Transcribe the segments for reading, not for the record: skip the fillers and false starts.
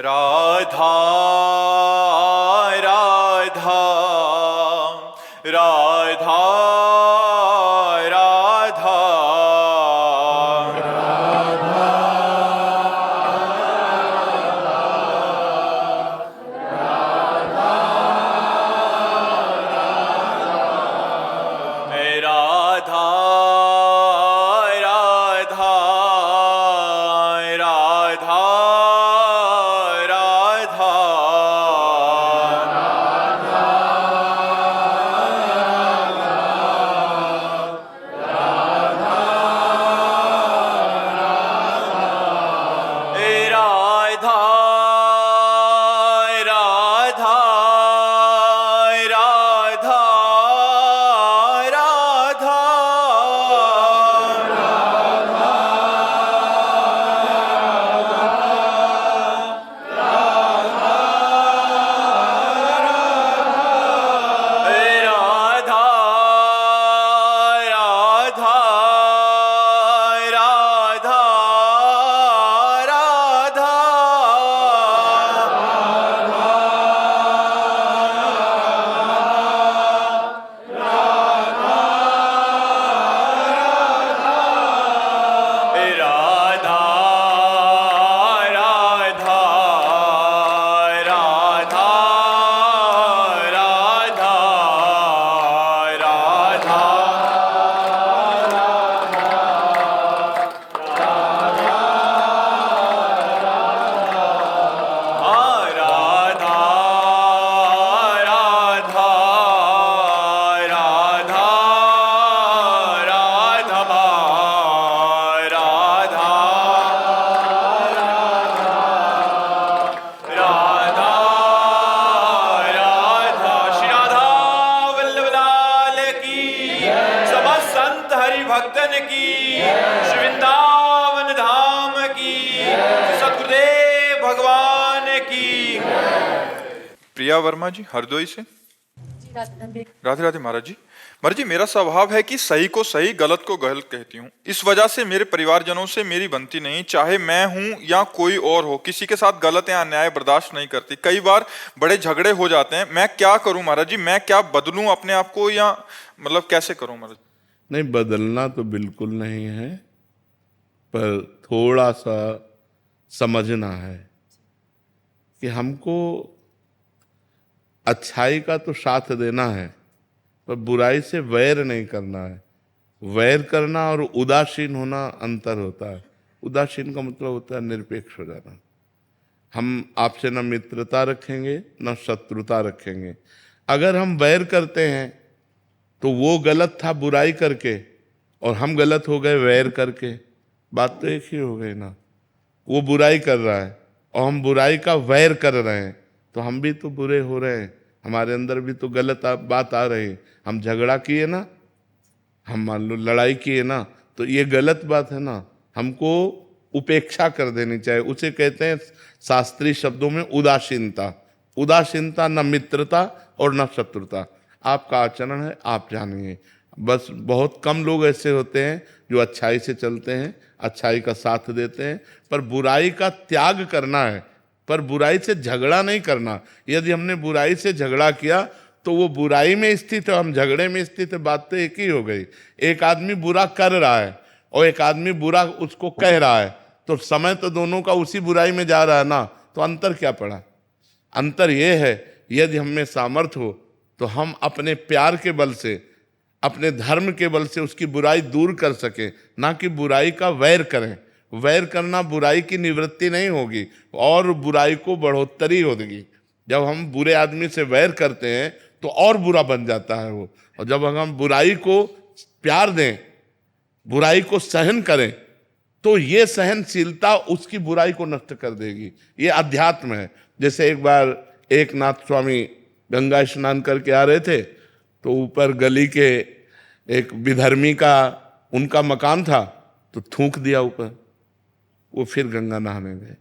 राधा राधा राधा राधा राधा राधा राधा भक्तन की श्री वृंदावन धाम की सतगुरुदेव भगवान की। प्रिया वर्मा जी हरदोई से। राधे राधे महाराज जी। महाराज जी मेरा स्वभाव है कि सही को सही गलत को गलत कहती हूँ। इस वजह से मेरे परिवारजनों से मेरी बनती नहीं, चाहे मैं हूँ या कोई और हो। किसी के साथ गलत या अन्याय बर्दाश्त नहीं करती। कई बार बड़े झगड़े हो जाते हैं। मैं क्या करूँ महाराज जी? मैं क्या बदलूं अपने आप को या मतलब कैसे करूँ महाराज? नहीं, बदलना तो बिल्कुल नहीं है, पर थोड़ा सा समझना है कि हमको अच्छाई का तो साथ देना है, पर बुराई से वैर नहीं करना है। वैर करना और उदासीन होना अंतर होता है। उदासीन का मतलब होता है निरपेक्ष हो जाना। हम आपसे न मित्रता रखेंगे न शत्रुता रखेंगे। अगर हम वैर करते हैं तो वो गलत था बुराई करके और हम गलत हो गए वैर करके, बात तो एक ही हो गई ना। वो बुराई कर रहा है और हम बुराई का वैर कर रहे हैं, तो हम भी तो बुरे हो रहे हैं। हमारे अंदर भी तो गलत बात आ रही है। हम झगड़ा किए ना, हम मान लो लड़ाई किए ना, तो ये गलत बात है ना। हमको उपेक्षा कर देनी चाहिए। उसे कहते हैं शास्त्रीय शब्दों में उदासीनता। उदासीनता न मित्रता और न शत्रुता। आपका आचरण है, आप जानिए। बस बहुत कम लोग ऐसे होते हैं जो अच्छाई से चलते हैं, अच्छाई का साथ देते हैं, पर बुराई का त्याग करना है, पर बुराई से झगड़ा नहीं करना। यदि हमने बुराई से झगड़ा किया तो वो बुराई में स्थित है, हम झगड़े में स्थित है, बात तो एक ही हो गई। एक आदमी बुरा कर रहा है और एक आदमी बुरा उसको कह रहा है, तो समय तो दोनों का उसी बुराई में जा रहा है ना। तो अंतर क्या पड़ा? अंतर ये है, यदि हम में सामर्थ्य हो तो हम अपने प्यार के बल से, अपने धर्म के बल से उसकी बुराई दूर कर सके, ना कि बुराई का वैर करें। वैर करना बुराई की निवृत्ति नहीं होगी और बुराई को बढ़ोतरी होगी। जब हम बुरे आदमी से वैर करते हैं तो और बुरा बन जाता है वो। और जब हम बुराई को प्यार दें, बुराई को सहन करें, तो ये सहनशीलता उसकी बुराई को नष्ट कर देगी। ये अध्यात्म है। जैसे एक बार एक नाथ स्वामी गंगा स्नान करके आ रहे थे, तो ऊपर गली के एक विधर्मी का उनका मकान था, तो थूक दिया ऊपर। वो फिर गंगा नहाने गए,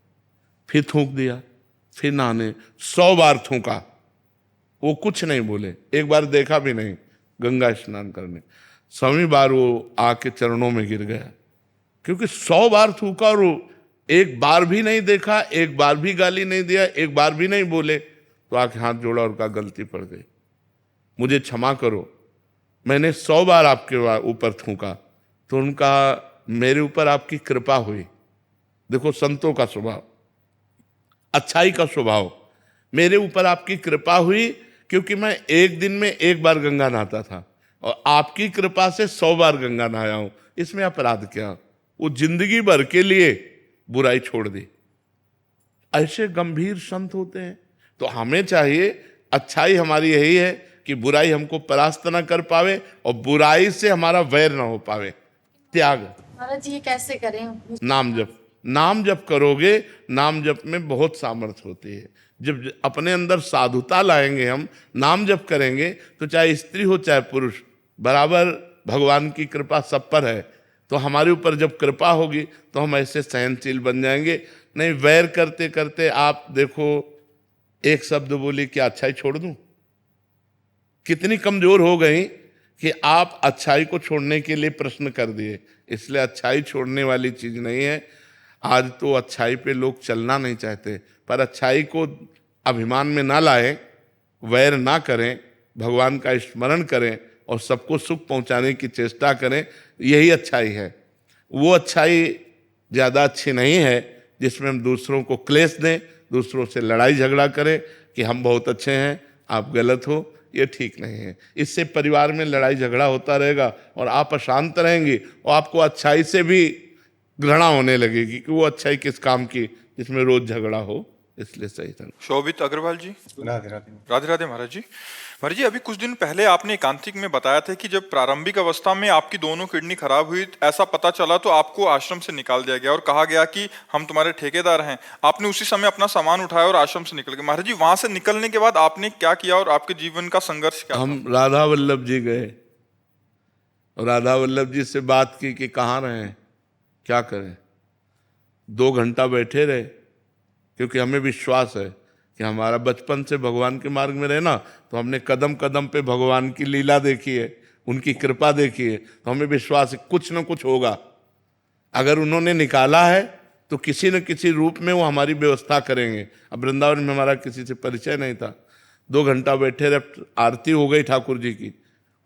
फिर थूक दिया, फिर नहाने, 100 बार थूका। वो कुछ नहीं बोले, एक बार देखा भी नहीं गंगा स्नान करने। 100वीं बार वो आके चरणों में गिर गया, क्योंकि 100 बार थूका और एक बार भी नहीं देखा, एक बार भी गाली नहीं दिया, एक बार भी नहीं बोले, तो आके हाथ जोड़ा और कहा गलती पड़ गई, मुझे क्षमा करो, मैंने 100 बार आपके ऊपर थूका। तो उनका मेरे ऊपर आपकी कृपा हुई। देखो संतों का स्वभाव, अच्छाई का स्वभाव, मेरे ऊपर आपकी कृपा हुई क्योंकि मैं एक दिन में एक बार गंगा नहाता था और आपकी कृपा से 100 बार गंगा नहाया हूं, इसमें अपराध क्या? वो जिंदगी भर के लिए बुराई छोड़ दी। ऐसे गंभीर संत होते हैं। तो हमें चाहिए, अच्छाई हमारी यही है कि बुराई हमको परास्त ना कर पावे और बुराई से हमारा वैर ना हो पावे। त्याग। महाराज जी ये कैसे करें? नाम जप, नाम जप करोगे, नाम जप में बहुत सामर्थ्य होती है। जब अपने अंदर साधुता लाएंगे, हम नाम जप करेंगे, तो चाहे स्त्री हो चाहे पुरुष, बराबर भगवान की कृपा सब पर है। तो हमारे ऊपर जब कृपा होगी तो हम ऐसे सहनशील बन जाएंगे। नहीं वैर करते करते आप देखो, एक शब्द बोली कि अच्छाई छोड़ दूं, कितनी कमजोर हो गई कि आप अच्छाई को छोड़ने के लिए प्रश्न कर दिए। इसलिए अच्छाई छोड़ने वाली चीज नहीं है। आज तो अच्छाई पे लोग चलना नहीं चाहते, पर अच्छाई को अभिमान में ना लाएं, वैर ना करें, भगवान का स्मरण करें और सबको सुख पहुंचाने की चेष्टा करें, यही अच्छाई है। वो अच्छाई ज़्यादा अच्छी नहीं है जिसमें हम दूसरों को क्लेश दें, दूसरों से लड़ाई झगड़ा करें कि हम बहुत अच्छे हैं, आप गलत हो, ये ठीक नहीं है। इससे परिवार में लड़ाई झगड़ा होता रहेगा और आप अशांत रहेंगे और आपको अच्छाई से भी घृणा होने लगेगी कि वो अच्छाई किस काम की जिसमें रोज झगड़ा हो। इसलिए सही था। शोभित अग्रवाल जी। राधे राधे। राधे राधे महाराज जी। महाराज जी, अभी कुछ दिन पहले आपने एकांतिक में बताया था कि जब प्रारंभिक अवस्था में आपकी दोनों किडनी खराब हुई, ऐसा पता चला तो आपको आश्रम से निकाल दिया गया और कहा गया कि हम तुम्हारे ठेकेदार हैं। आपने उसी समय अपना सामान उठाया और आश्रम से निकल गए। महाराज जी, वहां से निकलने के बाद आपने क्या किया और आपके जीवन का संघर्ष क्या? हम राधा वल्लभ जी गए और राधा वल्लभ जी से बात की कि कहाँ रहे, क्या करें। 2 घंटा बैठे रहे, क्योंकि हमें विश्वास है कि हमारा बचपन से भगवान के मार्ग में रहना, तो हमने कदम कदम पे भगवान की लीला देखी है, उनकी कृपा देखी है, तो हमें विश्वास है कुछ न कुछ होगा। अगर उन्होंने निकाला है तो किसी न किसी रूप में वो हमारी व्यवस्था करेंगे। अब वृंदावन में हमारा किसी से परिचय नहीं था, 2 घंटा बैठे रहे, आरती हो गई ठाकुर जी की,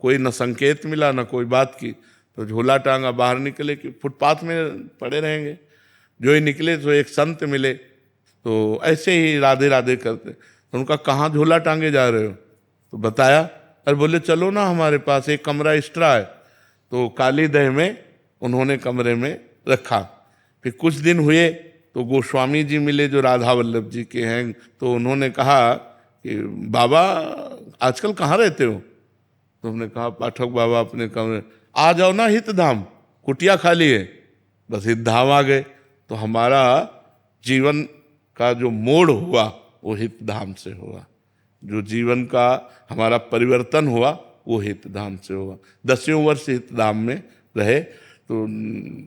कोई न संकेत मिला न कोई बात की, तो झोला टांगा बाहर निकले कि फुटपाथ में पड़े रहेंगे। जो ही निकले तो एक संत मिले, तो ऐसे ही राधे राधे करते। तो उनका कहाँ झोला टांगे जा रहे हो? तो बताया, अरे बोले चलो ना हमारे पास एक कमरा एक्स्ट्रा है। तो काली दह में उन्होंने कमरे में रखा। फिर कुछ दिन हुए तो गोस्वामी जी मिले जो राधा वल्लभ जी के हैं। तो उन्होंने कहा कि बाबा आजकल कहाँ रहते हो? तो हमने कहा पाठक बाबा अपने कमरे, आ जाओ ना हितधाम, कुटिया खाली है। बस हितधाम आ गए। तो हमारा जीवन का जो मोड़ हुआ वो हितधाम से हुआ। जो जीवन का हमारा परिवर्तन हुआ वो हितधाम से हुआ। 10वें वर्ष हितधाम में रहे। तो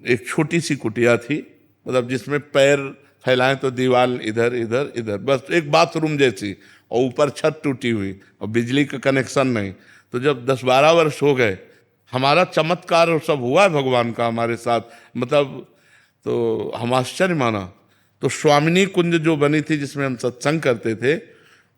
एक छोटी सी कुटिया थी, मतलब जिसमें पैर फैलाएं तो दीवार इधर इधर इधर, बस एक बाथरूम जैसी, और ऊपर छत टूटी हुई और बिजली का कनेक्शन नहीं। तो जब 10-12 वर्ष हो गए, हमारा चमत्कार और सब हुआ है भगवान का हमारे साथ, मतलब तो हम आश्चर्य माना। तो स्वामिनी कुंज जो बनी थी जिसमें हम सत्संग करते थे,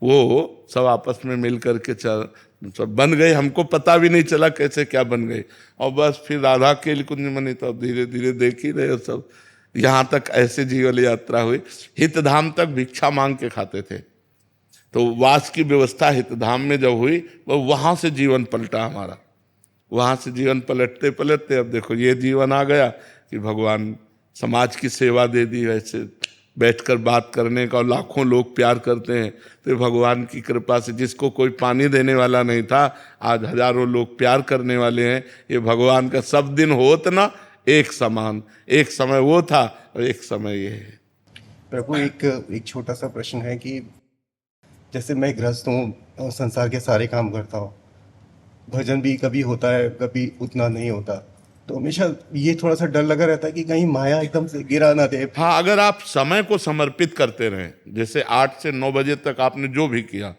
वो सब आपस में मिल करके सब बन गई। हमको पता भी नहीं चला कैसे क्या बन गई। और बस फिर राधा के कुंज बनी, तो धीरे धीरे देख ही रहे सब। यहाँ तक ऐसे जीवन यात्रा हुई। हितधाम तक भिक्षा मांग के खाते थे। तो वास की व्यवस्था हितधाम में जब हुई, वो वहाँ से जीवन पलटा हमारा। वहाँ से जीवन पलटते पलटते अब देखो ये जीवन आ गया कि भगवान समाज की सेवा दे दी। वैसे बैठकर बात करने का, और लाखों लोग प्यार करते हैं। तो भगवान की कृपा से जिसको कोई पानी देने वाला नहीं था, आज हजारों लोग प्यार करने वाले हैं। ये भगवान का सब दिन होत ना एक समान, एक समय वो था और एक समय ये है। प्रभु एक छोटा सा प्रश्न है कि जैसे मैं गृहस्थ हूँ, संसार के सारे काम करता हूँ, भजन भी कभी होता है कभी उतना नहीं होता, तो हमेशा ये थोड़ा सा डर लगा रहता है कि कहीं माया एकदम से गिरा ना दे। हाँ, अगर आप समय को समर्पित करते रहें, जैसे 8 से 9 बजे तक आपने जो भी किया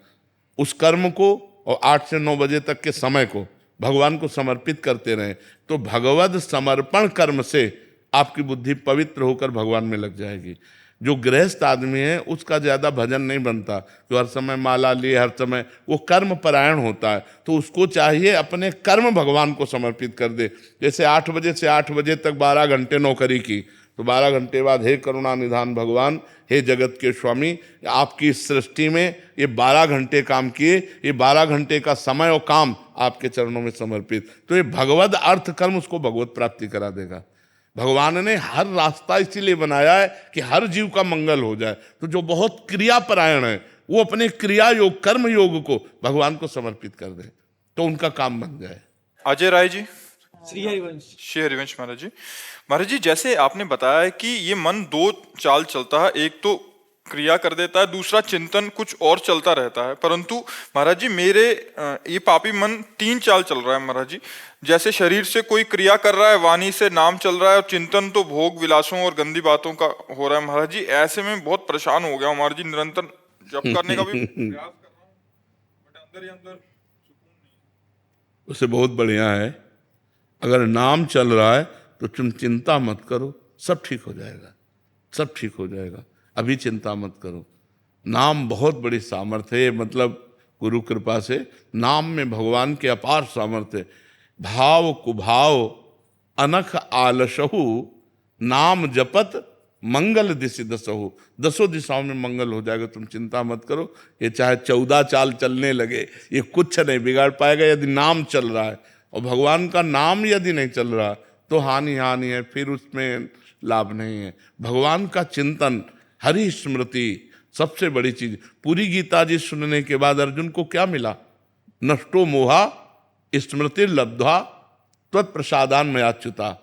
उस कर्म को, और 8 से 9 बजे तक के समय को भगवान को समर्पित करते रहें, तो भगवद समर्पण कर्म से आपकी बुद्धि पवित्र होकर भगवान में लग जाएगी। जो गृहस्थ आदमी है उसका ज़्यादा भजन नहीं बनता, जो हर समय माला लिए, हर समय वो कर्म परायण होता है, तो उसको चाहिए अपने कर्म भगवान को समर्पित कर दे। जैसे 8 बजे से 8 बजे तक 12 घंटे नौकरी की, तो 12 घंटे बाद हे करुणा निधान भगवान, हे जगत के स्वामी, आपकी इस सृष्टि में ये 12 घंटे काम किए, ये 12 घंटे का समय और काम आपके चरणों में समर्पित, तो ये भगवद अर्थ कर्म उसको भगवत प्राप्ति करा देगा। भगवान ने हर रास्ता इसीलिए बनाया है कि हर जीव का मंगल हो जाए। तो जो बहुत क्रियापरायण है वो अपने क्रिया योग, कर्म योग को भगवान को समर्पित कर दे, तो उनका काम बन जाए। अजय राय जी। श्री हरिवंश। श्री हरिवंश महाराज जी। महाराज जी, जैसे आपने बताया है कि ये मन 2 चाल चलता है, एक तो क्रिया कर देता है, दूसरा चिंतन कुछ और चलता रहता है, परंतु महाराज जी मेरे ये पापी मन 3 चाल चल रहा है महाराज जी। जैसे शरीर से कोई क्रिया कर रहा है, वाणी से नाम चल रहा है, और चिंतन तो भोग विलासों और गंदी बातों का हो रहा है महाराज जी। ऐसे में बहुत परेशान हो गया हूं महाराज जी, निरंतर जप करने का भी प्रयास कर रहा हूँ, बट अंदर ही अंदर सुकून नहीं। उसे बहुत बढ़िया है, अगर नाम चल रहा है तो तुम चिंता मत करो, सब ठीक हो जाएगा, सब ठीक हो जाएगा। अभी चिंता मत करो। नाम बहुत बड़ी सामर्थ्य है, मतलब गुरु कृपा से नाम में भगवान के अपार सामर्थ्य है। भाव कुभाव अनख आलसहु, नाम जपत मंगल दिशि दसहु, 10 दिशाओं में मंगल हो जाएगा, तुम चिंता मत करो। ये चाहे 14 चाल चलने लगे, ये कुछ नहीं बिगाड़ पाएगा यदि नाम चल रहा है। और भगवान का नाम यदि नहीं चल रहा तो हानि है, फिर उसमें लाभ नहीं है। भगवान का चिंतन, हरि स्मृति सबसे बड़ी चीज। पूरी गीता जी सुनने के बाद अर्जुन को क्या मिला? नष्टो मोहा स्मृति लब्ध्वा त्वत्प्रसादान मयाच्युता,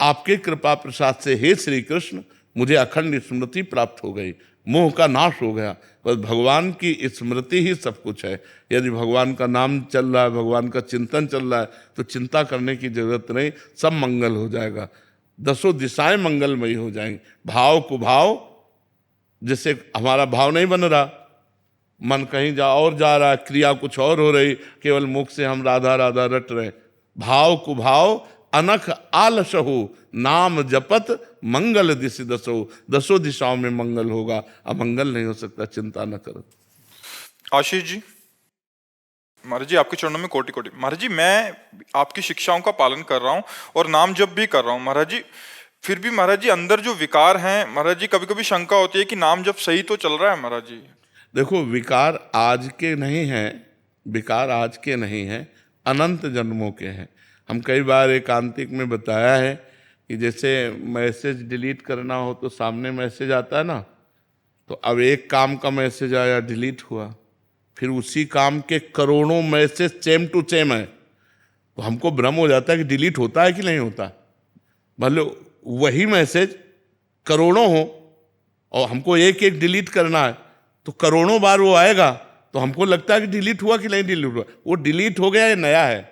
आपके कृपा प्रसाद से हे श्री कृष्ण मुझे अखंड स्मृति प्राप्त हो गई, मोह का नाश हो गया। बस भगवान की स्मृति ही सब कुछ है। यदि भगवान का नाम चल रहा है, भगवान का चिंतन चल रहा है, तो चिंता करने की जरूरत नहीं, सब मंगल हो जाएगा, 10 दिशाएं मंगलमयी हो जाएंगी। भाव कुभाव, जैसे हमारा भाव नहीं बन रहा, मन कहीं और जा रहा है, क्रिया कुछ और हो रही, केवल मुख से हम राधा राधा रट रहे। भाव कुभाव अनख आलसहु, नाम जपत मंगल दिशि दसो, 10 दिशाओं में मंगल होगा। अमंगल नहीं हो सकता, चिंता न करो। आशीष जी। महाराज जी आपके चरणों में कोटि कोटि। महाराज जी मैं आपकी शिक्षाओं का पालन कर रहा हूँ और नाम जप भी कर रहा हूँ महाराज जी, फिर भी महाराज जी अंदर जो विकार हैं महाराज जी, कभी कभी शंका होती है कि नाम जप सही तो चल रहा है महाराज जी। देखो, विकार आज के नहीं हैं, विकार आज के नहीं हैं, अनंत जन्मों के हैं। हम कई बार एकांतिक में बताया है कि जैसे मैसेज डिलीट करना हो तो सामने मैसेज आता है ना, तो अब एक काम का मैसेज आया, डिलीट हुआ, फिर उसी काम के करोड़ों मैसेज सेम टू सेम है, तो हमको भ्रम हो जाता है कि डिलीट होता है कि नहीं होता। मतलब वही मैसेज करोड़ों हो और हमको एक एक डिलीट करना है, तो करोड़ों बार वो आएगा, तो हमको लगता है कि डिलीट हुआ कि नहीं डिलीट हुआ। वो डिलीट हो गया, ये नया है।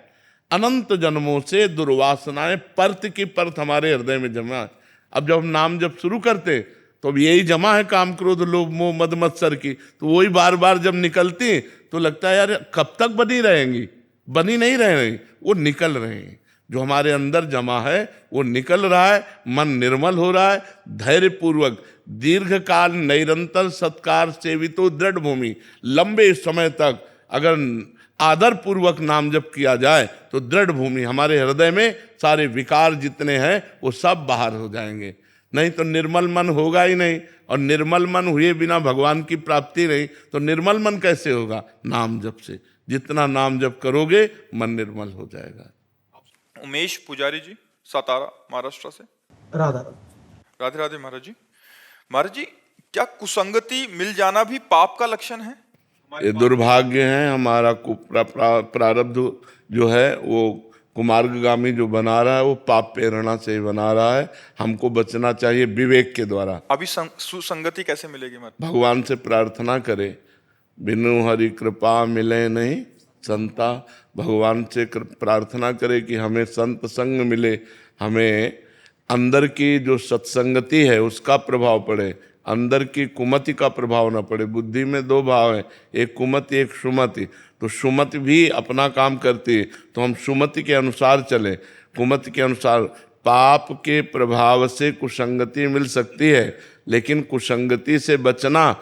अनंत जन्मों से दुर्वासनाएं परत की परत हमारे हृदय में जमा है। अब जब हम नाम जब शुरू करते तो अब यही जमा है, काम क्रोध लोभ मोह मद मत्सर की, तो वही बार बार जब निकलती तो लगता है यार कब तक बनी रहेंगी, बनी नहीं रही, वो निकल रहे हैं। जो हमारे अंदर जमा है वो निकल रहा है, मन निर्मल हो रहा है। धैर्य पूर्वक दीर्घ काल निरंतर सत्कार सेवितो दृढ़ भूमि, लंबे समय तक अगर आदर पूर्वक नाम जप किया जाए तो दृढ़ भूमि, हमारे हृदय में सारे विकार जितने हैं वो सब बाहर हो जाएंगे। नहीं तो निर्मल मन होगा ही नहीं, और निर्मल मन हुए बिना भगवान की प्राप्ति नहीं। तो निर्मल मन कैसे होगा? नाम जप से। जितना नाम जप करोगे मन निर्मल हो जाएगा। उमेश पुजारी जी, सातारा महाराष्ट्र से। राधा राधे राधे महाराज जी। महाराज जी क्या कुसंगति मिल जाना भी पाप का लक्षण है? ये दुर्भाग्य है हमारा। प्रारब्ध जो है वो कुमार्गगामी जो बना रहा है वो पाप प्रेरणा से ही बना रहा है। हमको बचना चाहिए विवेक के द्वारा। अभी सुसंगति कैसे मिलेगी? भगवान से प्रार्थना करे, बिनु हरि कृपा मिले नहीं संता। भगवान से प्रार्थना करे कि हमें संत संग मिले, हमें अंदर की जो सत्संगति है उसका प्रभाव पड़े, अंदर की कुमति का प्रभाव न पड़े। बुद्धि में 2 भाव है, एक कुमति एक सुमति। तो सुमति भी अपना काम करती है, तो हम सुमति के अनुसार चले, कुमति के अनुसार। पाप के प्रभाव से कुसंगति मिल सकती है, लेकिन कुसंगति से बचना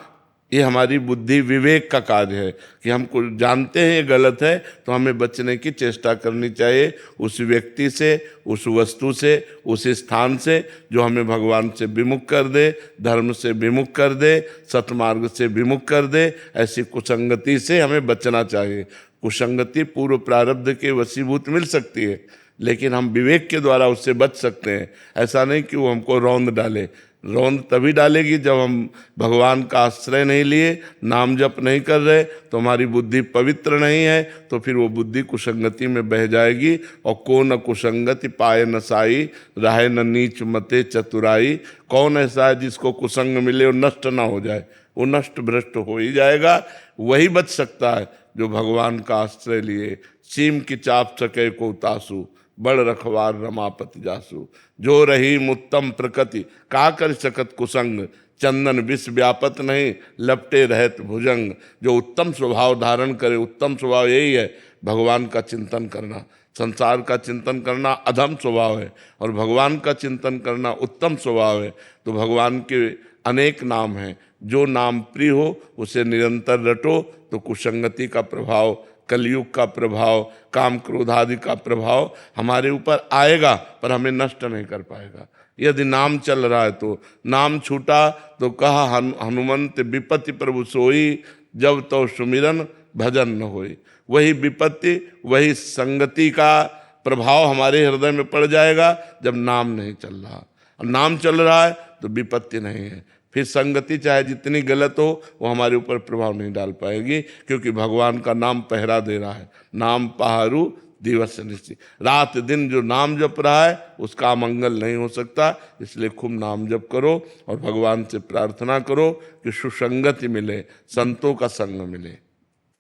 ये हमारी बुद्धि विवेक का कार्य है कि हम जानते हैं ये गलत है, तो हमें बचने की चेष्टा करनी चाहिए उस व्यक्ति से, उस वस्तु से, उस स्थान से जो हमें भगवान से विमुख कर दे, धर्म से विमुख कर दे, सतमार्ग से विमुख कर दे। ऐसी कुसंगति से हमें बचना चाहिए। कुसंगति पूर्व प्रारब्ध के वशीभूत मिल सकती है, लेकिन हम विवेक के द्वारा उससे बच सकते हैं। ऐसा नहीं कि वो हमको रौंद डाले। रौंद तभी डालेगी जब हम भगवान का आश्रय नहीं लिए, नाम जप नहीं कर रहे, तो हमारी बुद्धि पवित्र नहीं है, तो फिर वो बुद्धि कुसंगति में बह जाएगी। और को न कुसंगति पाए न साई, राहे न नीच मते चतुराई। कौन ऐसा है जिसको कुसंग मिले और नष्ट ना हो जाए? वो नष्ट भ्रष्ट हो ही जाएगा। वही बच सकता है जो भगवान का आश्रय लिए। सीम की चाप सके को तासु, बड़ रखवार रमापति जासु। जो रही मुत्तम प्रकृति, का कर सकत कुसंग। चंदन विष व्यापत नहीं, लपटे रहत भुजंग। जो उत्तम स्वभाव धारण करे, उत्तम स्वभाव यही है भगवान का चिंतन करना। संसार का चिंतन करना अधम स्वभाव है और भगवान का चिंतन करना उत्तम स्वभाव है। तो भगवान के अनेक नाम हैं, जो नाम प्रिय हो उसे निरंतर रटो, तो कुसंगति का प्रभाव, कलयुग का प्रभाव, काम क्रोध आदि का प्रभाव हमारे ऊपर आएगा, पर हमें नष्ट नहीं कर पाएगा। यदि नाम चल रहा है तो नाम छूटा तो कहा हनुमंत विपत्ति प्रभु सोई, जब तो सुमिरन भजन न होई। वही विपत्ति, वही संगति का प्रभाव हमारे हृदय में पड़ जाएगा जब नाम नहीं चल रहा। नाम चल रहा है तो विपत्ति नहीं है, फिर संगति चाहे जितनी गलत हो वो हमारे ऊपर प्रभाव नहीं डाल पाएगी, क्योंकि भगवान का नाम पहरा दे रहा है। नाम पहारू दिवस निश्चित, रात दिन जो नाम जप रहा है उसका अमंगल नहीं हो सकता। इसलिए खूब नाम जप करो और भगवान से प्रार्थना करो कि सुसंगति मिले, संतों का संग मिले।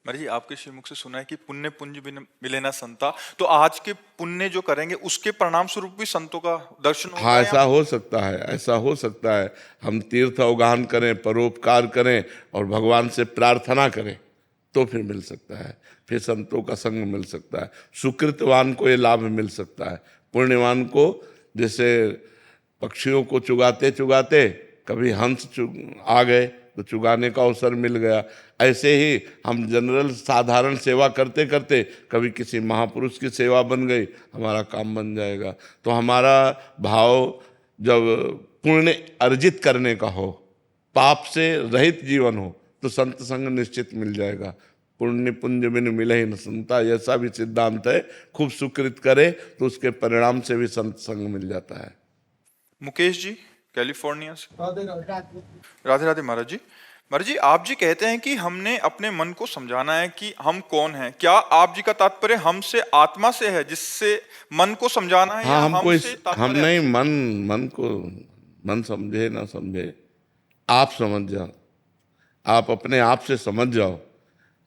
महाराज जी, आपके श्रीमुख से सुना है कि पुण्य पुंज बिन मिले ना संता, तो आज के पुण्य जो करेंगे उसके परिणाम स्वरूप भी संतों का दर्शन होगा? हाँ, ऐसा हो सकता है, ऐसा हो सकता है। हम तीर्थ अवगाहन करें, परोपकार करें और भगवान से प्रार्थना करें तो फिर मिल सकता है, फिर संतों का संग मिल सकता है। सुकृतवान को ये लाभ मिल सकता है। पुण्यवान को जैसे पक्षियों को चुगाते चुगाते कभी हंस आ गए तो चुगाने का अवसर मिल गया, ऐसे ही हम जनरल साधारण सेवा करते करते कभी किसी महापुरुष की सेवा बन गई, हमारा काम बन जाएगा। तो हमारा भाव जब पुण्य अर्जित करने का हो, पाप से रहित जीवन हो, तो संत संग निश्चित मिल जाएगा। पुण्य पुंज बिन मिले न संता, ऐसा भी सिद्धांत है। खूब सुकृत करे तो उसके परिणाम से भी संत संग मिल जाता है। मुकेश जी कैलिफोर्निया से। राधे राधे महाराज जी। महाराज जी, आप जी कहते हैं कि हमने अपने मन को समझाना है कि हम कौन हैं। क्या आप जी का तात्पर्य हमसे आत्मा से है जिससे मन को समझाना है? हाँ, हमको हम नहीं, है? मन को, मन समझे ना समझे, आप समझ जाओ, आप अपने आप से समझ जाओ।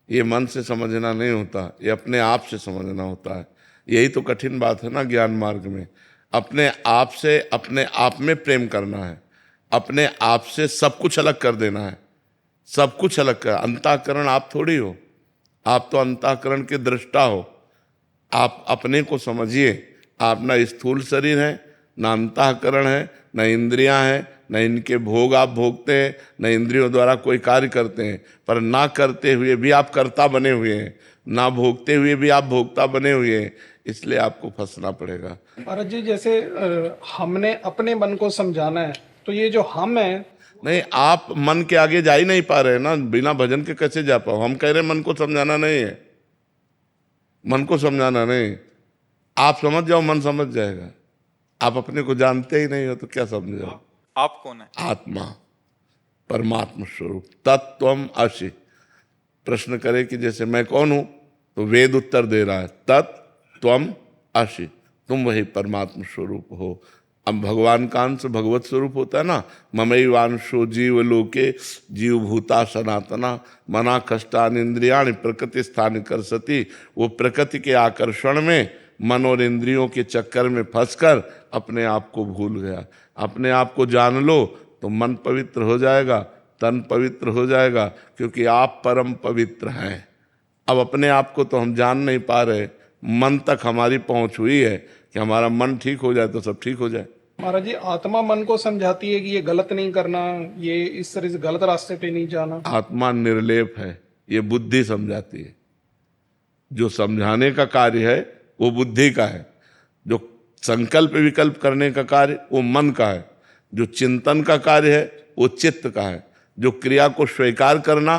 ये मन से समझना नहीं होता, ये अपने आप से समझना होता है। यही तो कठिन बात है ना ज्ञान मार्ग में। अपने आप से, अपने आप में प्रेम करना है, अपने आप से सब कुछ अलग कर देना है, सब कुछ अलग कर। अंतःकरण आप थोड़ी हो, आप तो अंतःकरण के दृष्टा हो। आप अपने को समझिए, आप ना स्थूल शरीर है, ना अंतःकरण है, न इंद्रियां हैं, न इनके भोग आप भोगते हैं, न इंद्रियों द्वारा कोई कार्य करते हैं। पर ना करते हुए भी आप कर्ता बने हुए हैं, ना भोगते हुए भी आप भोक्ता बने हुए हैं। इसलिए आपको फंसना पड़ेगा। महाराज जी, जैसे हमने अपने मन को समझाना है, तो ये जो हम है, नहीं, आप मन के आगे जा ही नहीं पा रहे ना, बिना भजन के कैसे जा पाओ? हम कह रहे मन को समझाना नहीं है, मन को समझाना नहीं। आप समझ जाओ, मन समझ जाएगा। आप अपने को जानते ही नहीं हो तो क्या समझो? आप कौन है? आत्मा, परमात्मा स्वरूप, तत्त्वम असि। प्रश्न करे कि जैसे मैं कौन हूं, तो वेद उत्तर दे रहा है, तत्त्वम असि, तुम वही परमात्मा स्वरूप हो। अब भगवान का अंश भगवत स्वरूप होता है ना। ममैवांशो जीव लोके जीव भूता सनातना, मना कष्टान इंद्रियाण प्रकृति स्थान कर सती। वो प्रकृति के आकर्षण में, मन और इंद्रियों के चक्कर में फंसकर अपने आप को भूल गया। अपने आप को जान लो तो मन पवित्र हो जाएगा, तन पवित्र हो जाएगा, क्योंकि आप परम पवित्र हैं। अब अपने आप को तो हम जान नहीं पा रहे, मन तक हमारी पहुंच हुई है, कि हमारा मन ठीक हो जाए तो सब ठीक हो जाए। महाराज जी, आत्मा मन को समझाती है कि ये गलत नहीं करना, ये इस तरह से गलत रास्ते पे नहीं जाना। आत्मा निर्लेप है, ये बुद्धि समझाती है। जो समझाने का कार्य है वो बुद्धि का है, जो संकल्प विकल्प करने का कार्य वो मन का है, जो चिंतन का कार्य है वो चित्त का है, जो क्रिया को स्वीकार करना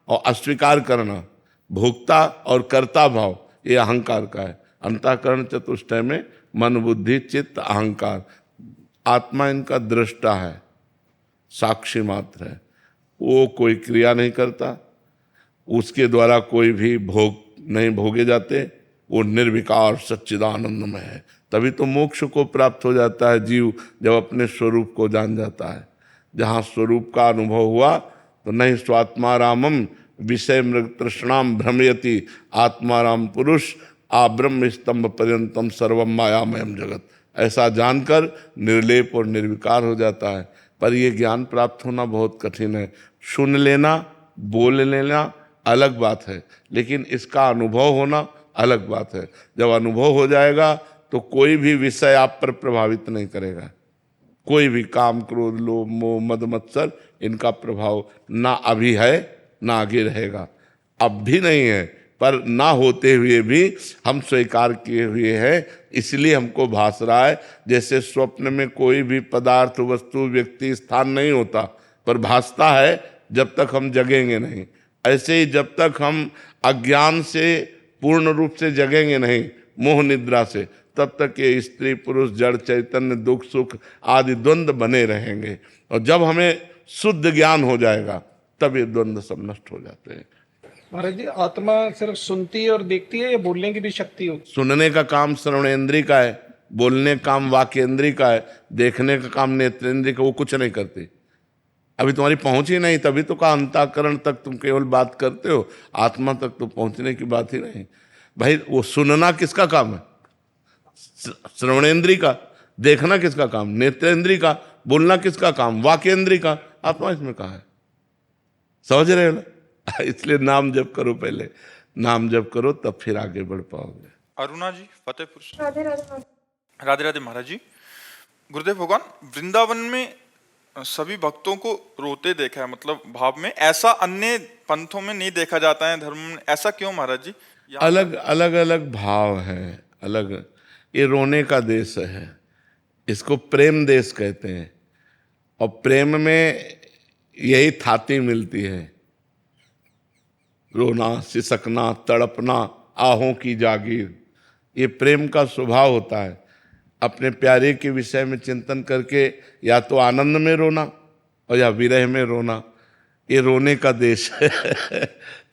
और अस्वीकार करना, भोक्ता और कर्ता भाव, ये अहंकार का है। अंतःकरण चतुष्टय में मन, बुद्धि, चित्त, अहंकार। आत्मा इनका दृष्टा है, साक्षी मात्र है। वो कोई क्रिया नहीं करता, उसके द्वारा कोई भी भोग नहीं भोगे जाते, वो निर्विकार सच्चिदानंदमय है। तभी तो मोक्ष को प्राप्त हो जाता है जीव, जब अपने स्वरूप को जान जाता है। जहाँ स्वरूप का अनुभव हुआ तो नहीं स्वात्मारामम विषय मृग तृष्णाम भ्रमयति आत्माराम पुरुष आ ब्रह्म स्तंभ पर्यंतम सर्वम मायामयम जगत। ऐसा जानकर निर्लेप और निर्विकार हो जाता है। पर यह ज्ञान प्राप्त होना बहुत कठिन है। सुन लेना, बोल लेना अलग बात है, लेकिन इसका अनुभव होना अलग बात है। जब अनुभव हो जाएगा तो कोई भी विषय आप पर प्रभावित नहीं करेगा। कोई भी काम, क्रोध, लोभ, मोह, मद, मत्सर, इनका प्रभाव ना अभी है ना आगे रहेगा। अब भी नहीं है, पर ना होते हुए भी हम स्वीकार किए हुए हैं, इसलिए हमको भास रहा है। जैसे स्वप्न में कोई भी पदार्थ, वस्तु, व्यक्ति, स्थान नहीं होता, पर भासता है जब तक हम जगेंगे नहीं। ऐसे ही जब तक हम अज्ञान से पूर्ण रूप से जगेंगे नहीं, मोह निद्रा से, तब तक ये स्त्री पुरुष, जड़ चैतन्य, दुख सुख आदि द्वंद्व बने रहेंगे। और जब हमें शुद्ध ज्ञान हो जाएगा तब ये द्वंद्व सब नष्ट हो जाते हैं। महाराज जी, आत्मा सिर्फ सुनती है और देखती है या बोलने की भी शक्ति होती सुनने का काम श्रवणेन्द्रिय का है, बोलने का काम वाक्येंद्रिय का है, देखने का काम नेत्रेंद्रिय का। वो कुछ नहीं करती। अभी तुम्हारी पहुंच ही नहीं, तभी तो कहा अंतःकरण तक तुम केवल बात करते हो, आत्मा तक तो पहुंचने की बात ही नहीं। भाई वो सुनना किसका काम है? श्रवणेन्द्रिय का। देखना किसका काम? नेत्रेंद्रिय का। बोलना किसका काम? वाक्येंद्रिय का। आत्मा इसमें कहा है, समझ रहे हो ना? इसलिए नाम जप करो, पहले नाम जप करो, तब फिर आगे बढ़ पाओगे। अरुणा जी, फतेहपुर से। राधे राधे महाराज। राधे राधे महाराज जी। गुरुदेव भगवान, वृंदावन में सभी भक्तों को रोते देखा है, मतलब भाव में। ऐसा अन्य पंथों में नहीं देखा जाता है, धर्म में। ऐसा क्यों महाराज जी? अलग अलग अलग भाव है, अलग। ये रोने का देश है, इसको प्रेम देश कहते हैं। और प्रेम में यही थाती मिलती है, रोना, सिसकना, तड़पना, आहों की जागीर। ये प्रेम का स्वभाव होता है। अपने प्यारे के विषय में चिंतन करके या तो आनंद में रोना और या विरह में रोना, ये रोने का देश है।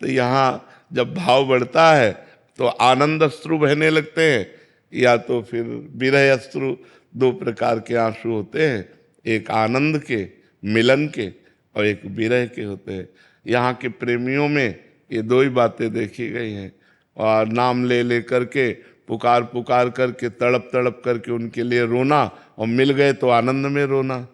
तो यहाँ जब भाव बढ़ता है तो आनंद अश्रु बहने लगते हैं, या तो फिर विरह अश्रु। दो प्रकार के आंसू होते हैं, एक आनंद के, मिलन के, और एक विरह के होते हैं। यहाँ के प्रेमियों में ये दो ही बातें देखी गई हैं। और नाम ले ले करके, पुकार पुकार करके, तड़प तड़प करके उनके लिए रोना, और मिल गए तो आनंद में रोना,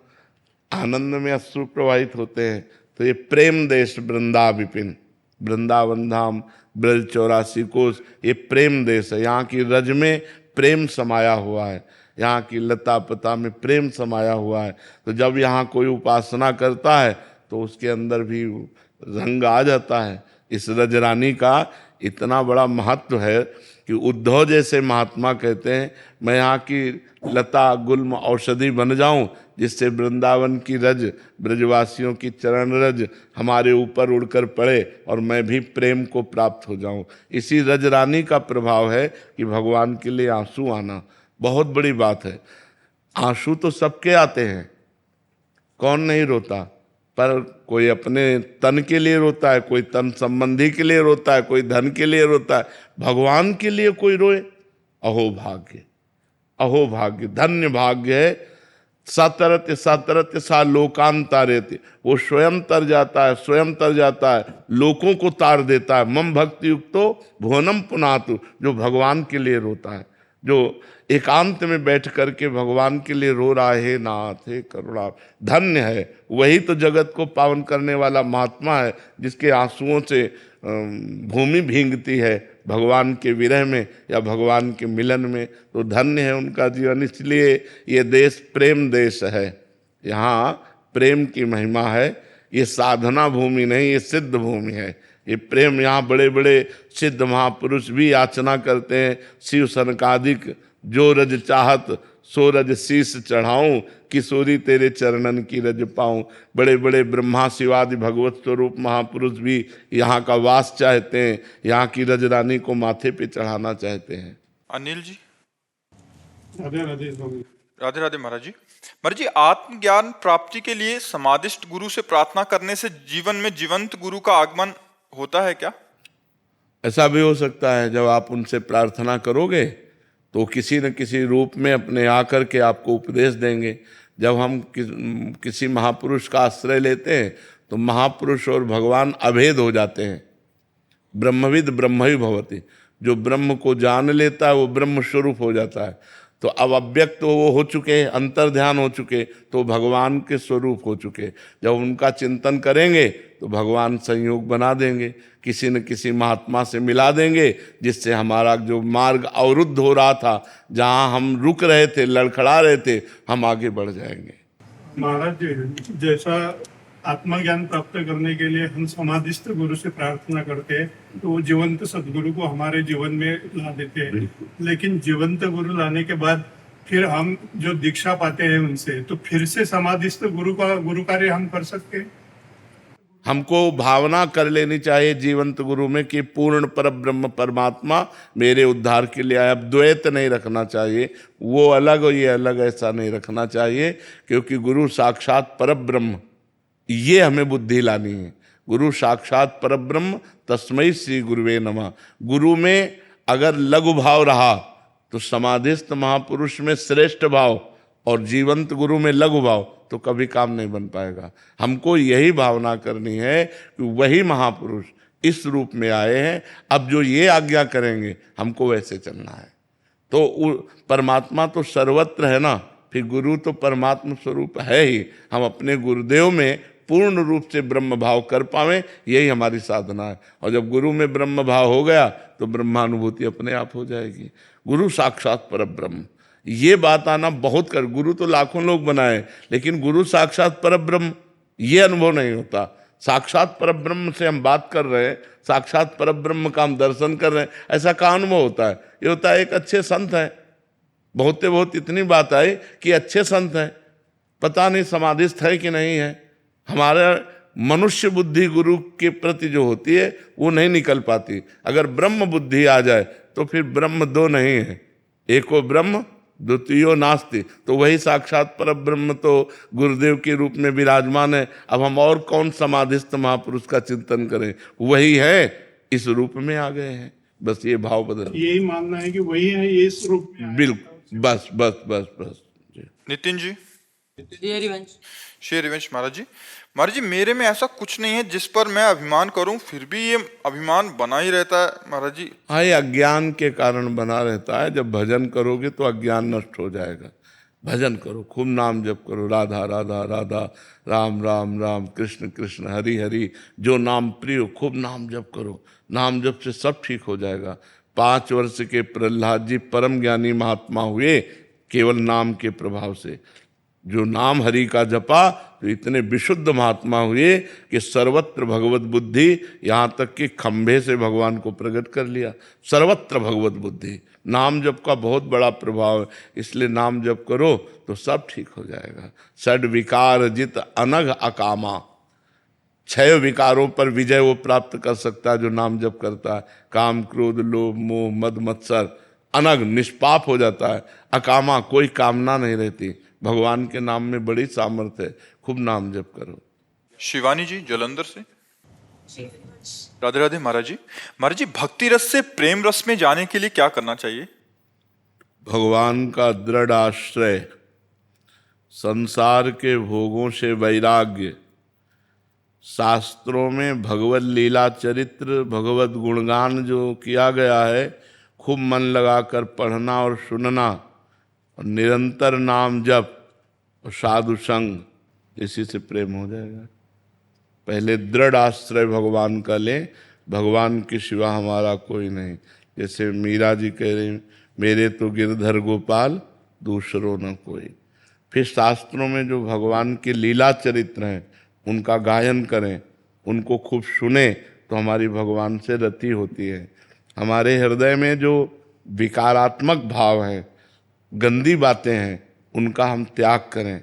आनंद में अश्रु प्रवाहित होते हैं। तो ये प्रेम देश वृंदा विपिन, वृंदावन धाम, ब्रज 84 कोस, ये प्रेम देश है। यहाँ की रज में प्रेम समाया हुआ है, यहाँ की लता पता में प्रेम समाया हुआ है। तो जब यहाँ कोई उपासना करता है तो उसके अंदर भी रंग आ जाता है। इस रजरानी का इतना बड़ा महत्व है कि उद्धव जैसे महात्मा कहते हैं, मैं यहाँ की लता गुल्म औषधि बन जाऊं, जिससे वृंदावन की रज, ब्रजवासियों की चरण रज हमारे ऊपर उड़कर पड़े और मैं भी प्रेम को प्राप्त हो जाऊं। इसी रजरानी का प्रभाव है कि भगवान के लिए आंसू आना बहुत बड़ी बात है। आंसू तो सबके आते हैं, कौन नहीं रोता, पर कोई अपने तन के लिए रोता है, कोई तन संबंधी के लिए रोता है, कोई धन के लिए रोता है। भगवान के लिए कोई रोए, अहो भाग्य, अहो भाग्य, धन्य भाग्य है। सतरत सतरत सा लोकांतारेति, वो स्वयं तर जाता है, स्वयं तर जाता है, लोगों को तार देता है। मम भक्ति युक्तो भुवनम पुनातु, जो भगवान के लिए रोता है, जो एकांत में बैठ करके भगवान के लिए रो रहा है, हे नाथ, हे करुणा, धन्य है। वही तो जगत को पावन करने वाला महात्मा है, जिसके आंसुओं से भूमि भींगती है, भगवान के विरह में या भगवान के मिलन में, तो धन्य है उनका जीवन। इसलिए ये देश प्रेम देश है, यहाँ प्रेम की महिमा है। ये साधना भूमि नहीं, ये सिद्ध भूमि है। ये प्रेम, यहाँ बड़े बड़े सिद्ध महापुरुष भी याचना करते हैं, शिव सनकादिक जो रज चाहत सो रज शीस चढ़ाऊं, किशोरी तेरे चरणन की रज पाऊं। बड़े बड़े ब्रह्मा शिवादि भगवत स्वरूप महापुरुष भी यहाँ का वास चाहते हैं, यहाँ की रजरानी को माथे पे चढ़ाना चाहते हैं। अनिल जी। राधे राधे स्वामी। राधे राधे महाराज जी। महाराज जी, आत्मज्ञान प्राप्ति के लिए समाधिस्थ गुरु से प्रार्थना करने से जीवन में जीवंत गुरु का आगमन होता है क्या? ऐसा भी हो सकता है, जब आप उनसे प्रार्थना करोगे तो किसी न किसी रूप में अपने आकर के आपको उपदेश देंगे। जब हम किसी महापुरुष का आश्रय लेते हैं तो महापुरुष और भगवान अभेद हो जाते हैं। ब्रह्मविद ब्रह्म ही भवति, जो ब्रह्म को जान लेता है वो ब्रह्म स्वरूप हो जाता है। तो अब अव्यक्त तो वो हो चुके, अंतर ध्यान हो चुके, तो भगवान के स्वरूप हो चुके। जब उनका चिंतन करेंगे तो भगवान संयोग बना देंगे, किसी न किसी महात्मा से मिला देंगे, जिससे हमारा जो मार्ग अवरुद्ध हो रहा था, जहाँ हम रुक रहे थे, लड़खड़ा रहे थे, हम आगे बढ़ जाएंगे। महाराज जी, जैसा आत्मज्ञान प्राप्त करने के लिए हम समाधिस्थ गुरु से प्रार्थना करते हैं तो वो जीवंत सदगुरु को हमारे जीवन में ला देते हैं, लेकिन जीवंत गुरु लाने के बाद फिर हम जो दीक्षा पाते हैं उनसे, तो फिर से समाधिस्थ गुरु कार्य हम कर सकते हैं। हमको भावना कर लेनी चाहिए जीवंत गुरु में कि पूर्ण पर ब्रह्म परमात्मा मेरे उद्धार के लिए आया। अब द्वैत नहीं रखना चाहिए, वो अलग और ये अलग, ऐसा नहीं रखना चाहिए, क्योंकि गुरु साक्षात पर ब्रह्म, ये हमें बुद्धि लानी है। गुरु साक्षात पर ब्रह्म तस्मै श्री गुरुवे नमः। गुरु में अगर लघु भाव रहा तो समाधिस्थ महापुरुष में श्रेष्ठ भाव, और जीवंत गुरु में लघु भाव, तो कभी काम नहीं बन पाएगा। हमको यही भावना करनी है कि वही महापुरुष इस रूप में आए हैं, अब जो ये आज्ञा करेंगे हमको वैसे चलना है। तो परमात्मा तो सर्वत्र है ना, फिर गुरु तो परमात्मा स्वरूप है ही। हम अपने गुरुदेव में पूर्ण रूप से ब्रह्म भाव कर पावें, यही हमारी साधना है। और जब गुरु में ब्रह्म भाव हो गया तो ब्रह्मानुभूति अपने आप हो जाएगी। गुरु साक्षात पर ब्रह्म, ये बात आना बहुत कर। गुरु तो लाखों लोग बनाए, लेकिन गुरु साक्षात पर ब्रह्म ये अनुभव नहीं होता। साक्षात पर ब्रह्म से हम बात कर रहे हैं, साक्षात पर ब्रह्म का हम दर्शन कर रहे हैं, ऐसा का अनुभव होता है? ये होता है एक अच्छे संत हैं, बहुत इतनी बात आई कि अच्छे संत हैं, पता नहीं समाधिस्थ है कि नहीं है। हमारे मनुष्य बुद्धि गुरु के प्रति जो होती है वो नहीं निकल पाती। अगर ब्रह्म बुद्धि आ जाए तो फिर ब्रह्म दो नहीं है, एको ब्रह्म द्वितीयो नास्ति। तो वही साक्षात पर ब्रह्म तो गुरुदेव के रूप में विराजमान है। अब हम और कौन समाधिस्थ महापुरुष का चिंतन करें? वही है, इस रूप में आ गए हैं, बस ये भाव बदल। यही मानना है कि वही है, ये इस रूप में बिल्कुल, बस बस बस बस। नितिन जी। श्री हरिवंश। महाराज जी, मेरे में ऐसा कुछ नहीं है जिस पर मैं अभिमान करूं, फिर भी ये अभिमान बना ही रहता है महाराज जी। हाँ, ये अज्ञान के कारण बना रहता है। जब भजन करोगे तो अज्ञान नष्ट हो जाएगा। भजन करो, खूब नाम जप करो, राधा राधा राधा, राम राम राम, कृष्ण कृष्ण, हरि हरि, जो नाम प्रिय, खूब नाम जप करो। नाम जप से सब ठीक हो जाएगा। 5 वर्ष के प्रहलाद जी परम ज्ञानी महात्मा हुए केवल नाम के प्रभाव से। जो नाम हरि का जपा तो इतने विशुद्ध महात्मा हुए कि सर्वत्र भगवत बुद्धि, यहाँ तक कि खंभे से भगवान को प्रकट कर लिया। सर्वत्र भगवत बुद्धि, नाम जप का बहुत बड़ा प्रभाव है। इसलिए नाम जप करो तो सब ठीक हो जाएगा। षड विकार जित अनघ अकामा, 6 विकारों पर विजय वो प्राप्त कर सकता है जो नाम जप करता है। काम क्रोध लोभ मोह मद मत्सर अनग निष्पाप हो जाता है। अकामा, कोई कामना नहीं रहती। भगवान के नाम में बड़ी सामर्थ्य है, खूब नाम जप करो। शिवानी जी जलंधर से। राधे राधे महाराज जी, भक्ति रस से प्रेम रस में जाने के लिए क्या करना चाहिए? भगवान का दृढ़ आश्रय, संसार के भोगों से वैराग्य, शास्त्रों में भगवत लीला चरित्र, भगवत गुणगान जो किया गया है, खूब मन लगाकर पढ़ना और सुनना, और निरंतर नाम जप और साधु संग, इसी से प्रेम हो जाएगा। पहले दृढ़ आश्रय भगवान का लें, भगवान के सिवा हमारा कोई नहीं। जैसे मीरा जी कह रही, मेरे तो गिरधर गोपाल दूसरों न कोई। फिर शास्त्रों में जो भगवान के लीला चरित्र हैं उनका गायन करें, उनको खूब सुने, तो हमारी भगवान से रति होती है। हमारे हृदय में जो विकारात्मक भाव हैं, गंदी बातें हैं, उनका हम त्याग करें,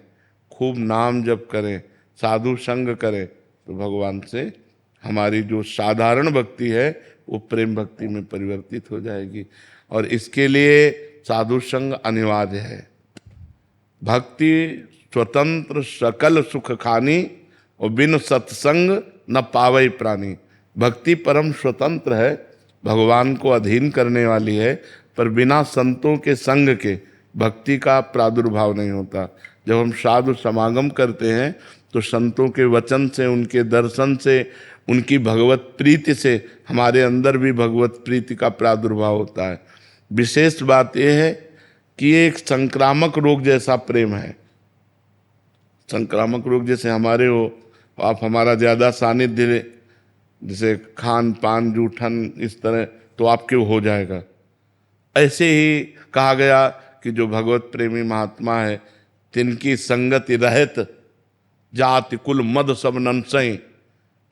खूब नाम जप करें, साधु संग करें, तो भगवान से हमारी जो साधारण भक्ति है वो प्रेम भक्ति में परिवर्तित हो जाएगी। और इसके लिए साधु संग अनिवार्य है। भक्ति स्वतंत्र सकल सुख खानी, और बिन सत्संग न पावई प्राणी। भक्ति परम स्वतंत्र है, भगवान को अधीन करने वाली है, पर बिना संतों के संग के भक्ति का प्रादुर्भाव नहीं होता। जब हम साधु समागम करते हैं तो संतों के वचन से, उनके दर्शन से, उनकी भगवत प्रीति से हमारे अंदर भी भगवत प्रीति का प्रादुर्भाव होता है। विशेष बात यह है कि ये एक संक्रामक रोग जैसा प्रेम है। संक्रामक रोग जैसे हमारे हो, आप हमारा ज़्यादा सानिध्य ले, जैसे खान पान जूठन इस तरह, तो आपके हो जाएगा। ऐसे ही कहा गया कि जो भगवत प्रेमी महात्मा है, तिनकी संगति रहत जाति कुल मद सब नंसई।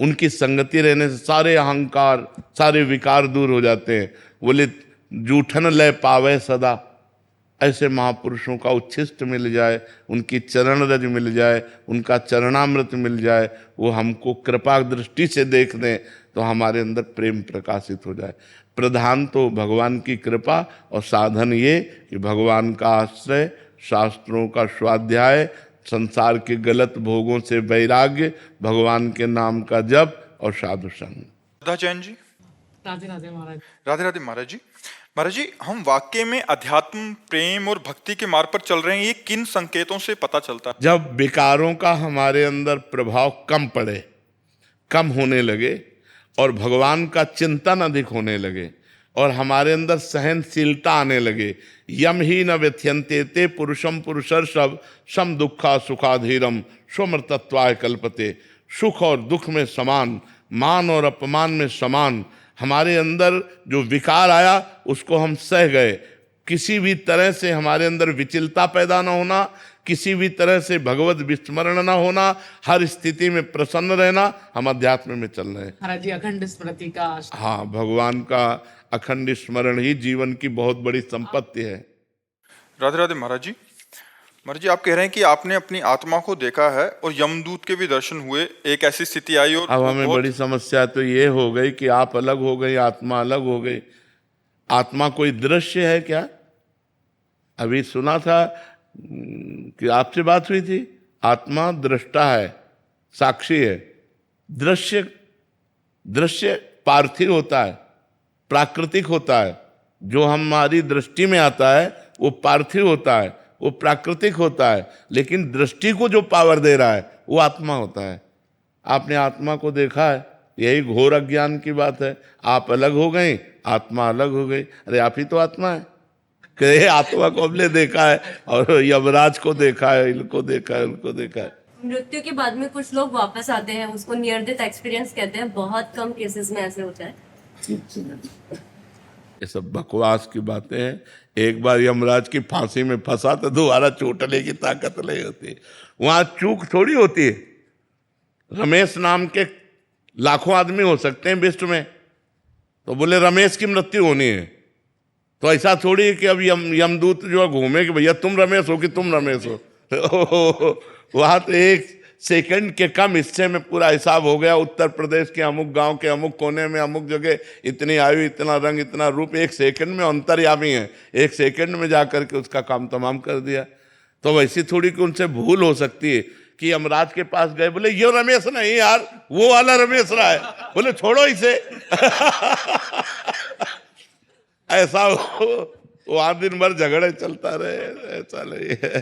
उनकी संगति रहने से सारे अहंकार, सारे विकार दूर हो जाते हैं। बोले जूठन लय पावे सदा। ऐसे महापुरुषों का उच्छिष्ट मिल जाए, उनकी चरण रज मिल जाए, उनका चरणामृत मिल जाए, वो हमको कृपा दृष्टि से देख दें, तो हमारे अंदर प्रेम प्रकाशित हो जाए। प्रधान तो भगवान की कृपा, और साधन ये कि भगवान का आश्रय, शास्त्रों का स्वाध्याय, संसार के गलत भोगों से वैराग्य, भगवान के नाम का जप और साधु संग। राधा जैन जी। राधे राधे महाराज। राधे राधे महाराज जी। महाराज जी, हम वाक्य में अध्यात्म, प्रेम और भक्ति के मार्ग पर चल रहे हैं, ये किन संकेतों से पता चलता है? जब विकारों का हमारे अंदर प्रभाव कम पड़े, कम होने लगे, और भगवान का चिंतन अधिक होने लगे, और हमारे अंदर सहनशीलता आने लगे। यम ही न व्यथ्यंते ते पुरुषम पुरुषर सब सम दुखा सुखाधीरम स्वमृतत्वाय कल्पते। सुख और दुख में समान, मान और अपमान में समान। हमारे अंदर जो विकार आया उसको हम सह गए। किसी भी तरह से हमारे अंदर विचलता पैदा न होना, किसी भी तरह से भगवत विस्मरण न होना, हर स्थिति में प्रसन्न रहना, हम अध्यात्म में चल रहे हैं। महाराज जी, अखंड स्मृति का। हाँ, भगवान का अखंड स्मरण ही जीवन की बहुत बड़ी संपत्ति है। राधे राधे महाराज जी। महाराज जी, आप कह रहे हैं कि आपने अपनी आत्मा को देखा है और यमदूत के भी दर्शन हुए, एक ऐसी स्थिति आई और अब हमें बड़ी समस्या तो ये हो गई कि आप अलग हो गई, आत्मा अलग हो गई। आत्मा कोई दृश्य है क्या? अभी सुना था कि आपसे बात हुई थी, आत्मा दृष्टा है, साक्षी है। दृश्य पार्थिव होता है, प्राकृतिक होता है। जो हमारी दृष्टि में आता है वो पार्थिव होता है, वो प्राकृतिक होता है, लेकिन दृष्टि को जो पावर दे रहा है वो आत्मा होता है। आपने आत्मा को देखा है, यही घोर अज्ञान की बात है। आप अलग हो गई, आत्मा अलग हो गई। अरे आप ही तो आत्मा है। कहे आत्मा को हमने देखा है, और यमराज को देखा है, इनको देखा है, उनको देखा है। मृत्यु के बाद में कुछ लोग वापस आते हैं, उसको नियर डेथ एक्सपीरियंस कहते हैं। बहुत कम केसेस में ऐसे होता है। ये सब बकवास की बातें हैं। एक बार यमराज की फांसी में फंसा तो दोबारा छूटने की ताकत नहीं होती। वहां चूक थोड़ी होती है। रमेश नाम के लाखों आदमी हो सकते हैं विश्व में, तो बोले रमेश की मृत्यु होनी है, तो ऐसा थोड़ी है कि अब यमदूत जो घूमे कि भैया तुम रमेश हो कि तुम रमेश हो। वहां तो एक सेकंड के कम हिस्से में पूरा हिसाब हो गया। उत्तर प्रदेश के अमुक गांव के अमुक कोने में अमुक जगह इतनी आयु, इतना रंग, इतना रूप, एक सेकंड में अंतर्यामी है। एक सेकंड में जाकर के उसका काम तमाम कर दिया। तो वैसी थोड़ी कि उनसे भूल हो सकती है कि यमराज के पास गए, बोले ये रमेश नहीं यार, वो वाला रमेश रहा है। बोले छोड़ो इसे। ऐसा हो, वहां दिन भर झगड़े चलता रहे, ऐसा नहीं है।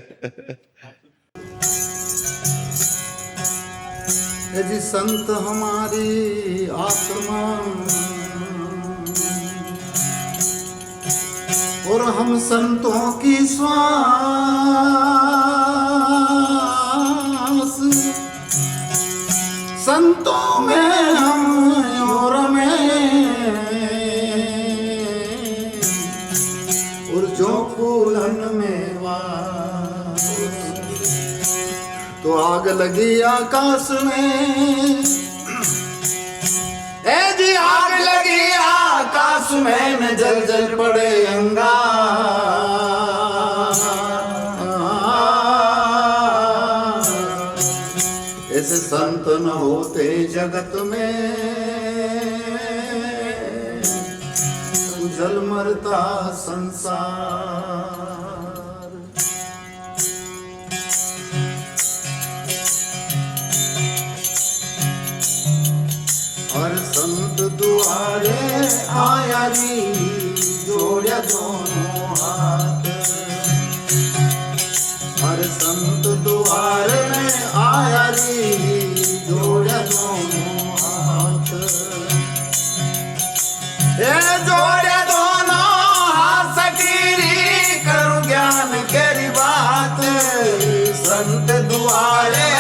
यदि संत हमारी आत्मा और हम संतों की श्वास, संतों में हम और में लगी आकाश में, ए जी आग लगी आकाश में, न जल जल पड़े अंगार। ऐसे संत न होते जगत में, जल मरता संसार। हर संत दुआरे आया री, जोड़े दोनों हाथ। हर संत दुआरे आया री, जोड़े दोनों हाथ। ये जोड़े दोनों हाथ सकीरी, करूं ज्ञान केरी बात। संत दुआरे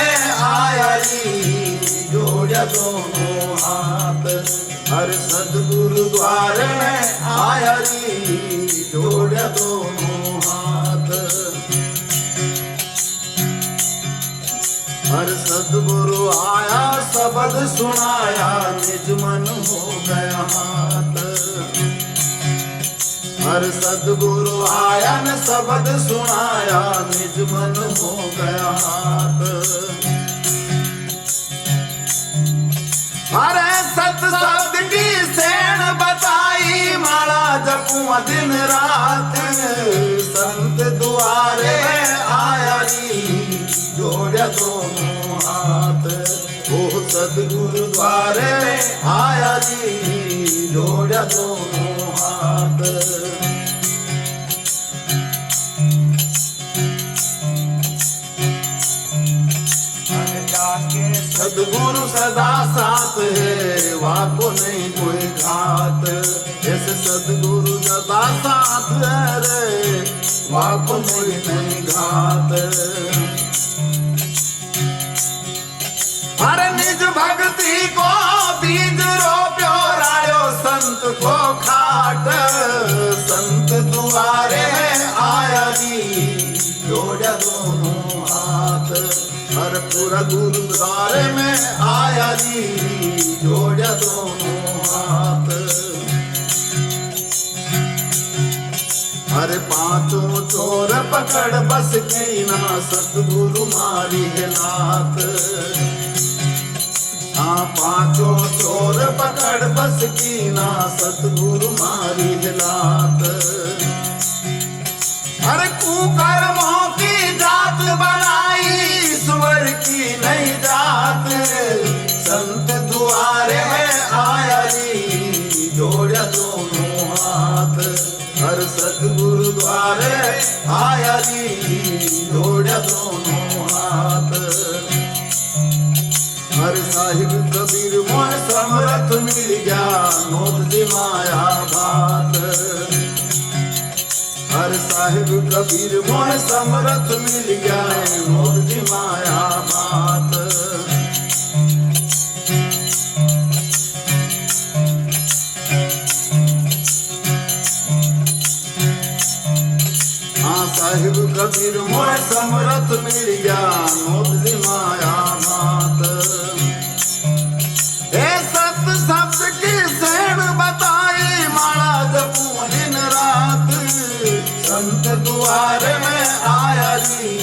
आया री, जोड़े दोनों हाथ। हर सदगुरु द्वारे में आया री, जोड़े दोनों हाथ। हर सदगुरु आया शब्द सुनाया, निज मन हो गया हाथ। हर सदगुरु आया न शब्द सुनाया, निज मन हो गया हाथ। अरे सत शब्द की सेण बताई, माला जपूं दिन रात। संत दुआरे आया री, जोड़े दोनों हाथ। ओ सदगुरु द्वारे आया री, जोड़े दोनों हाथ। सदगुरु सदा साथ है, वाको नहीं कोई घात। ऐसे सदगुरु सदा साथ है रे, वाको कोई नहीं घात। हर निज भक्ति को बीज रोप्यो, रायो संत को खाट। संत दुआरे आया री, जोड़े दोनों हाथ। हर पूरा गुरुद्वारे में आया री, जोड़े दोनों हाथ। हर पांचों चोर पकड़ बस की ना, सतगुरु मारी है लात। हाँ पांचों चोर पकड़ बस की ना, सतगुरु मारी है लात। हर कुकर्मों की जात बनाई, ईश्वर की नहीं जात। संत दुआरे आया री, जोड़े दोनों हाथ। हर सतगुरु द्वारे आया री, जोड़े दोनों हाथ। हर साहिब कबीर मोह समरथ मिल गया, नोत जी माया बात। हर साहिब कबीर मोह समरथ मिल गया, नोत जी माया बात। हाँ साहिब कबीर मोह समरथ मिल गया, नोत जी माया बात। सत शब्द की सेण बताई, माला जपूं दिन रात। संत द्वारे में आया री,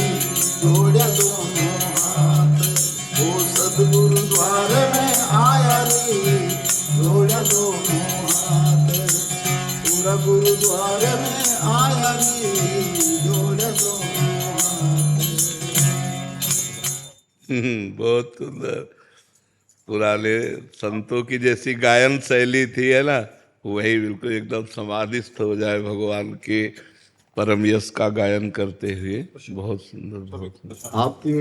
जोड़े दोनों हाथ। वो सदगुरु द्वारे में आया री, जोड़े दोनों हाथ। पूरा गुरु द्वारे में आया री, जोड़े दोनों हाथ। बहुत सुंदर। पुराने संतों की जैसी गायन शैली थी है ना, वही बिल्कुल एकदम समाधिस्थ हो जाए भगवान के परम यश का गायन करते हुए। बहुत सुंदर, बहुत सुंदर। आपके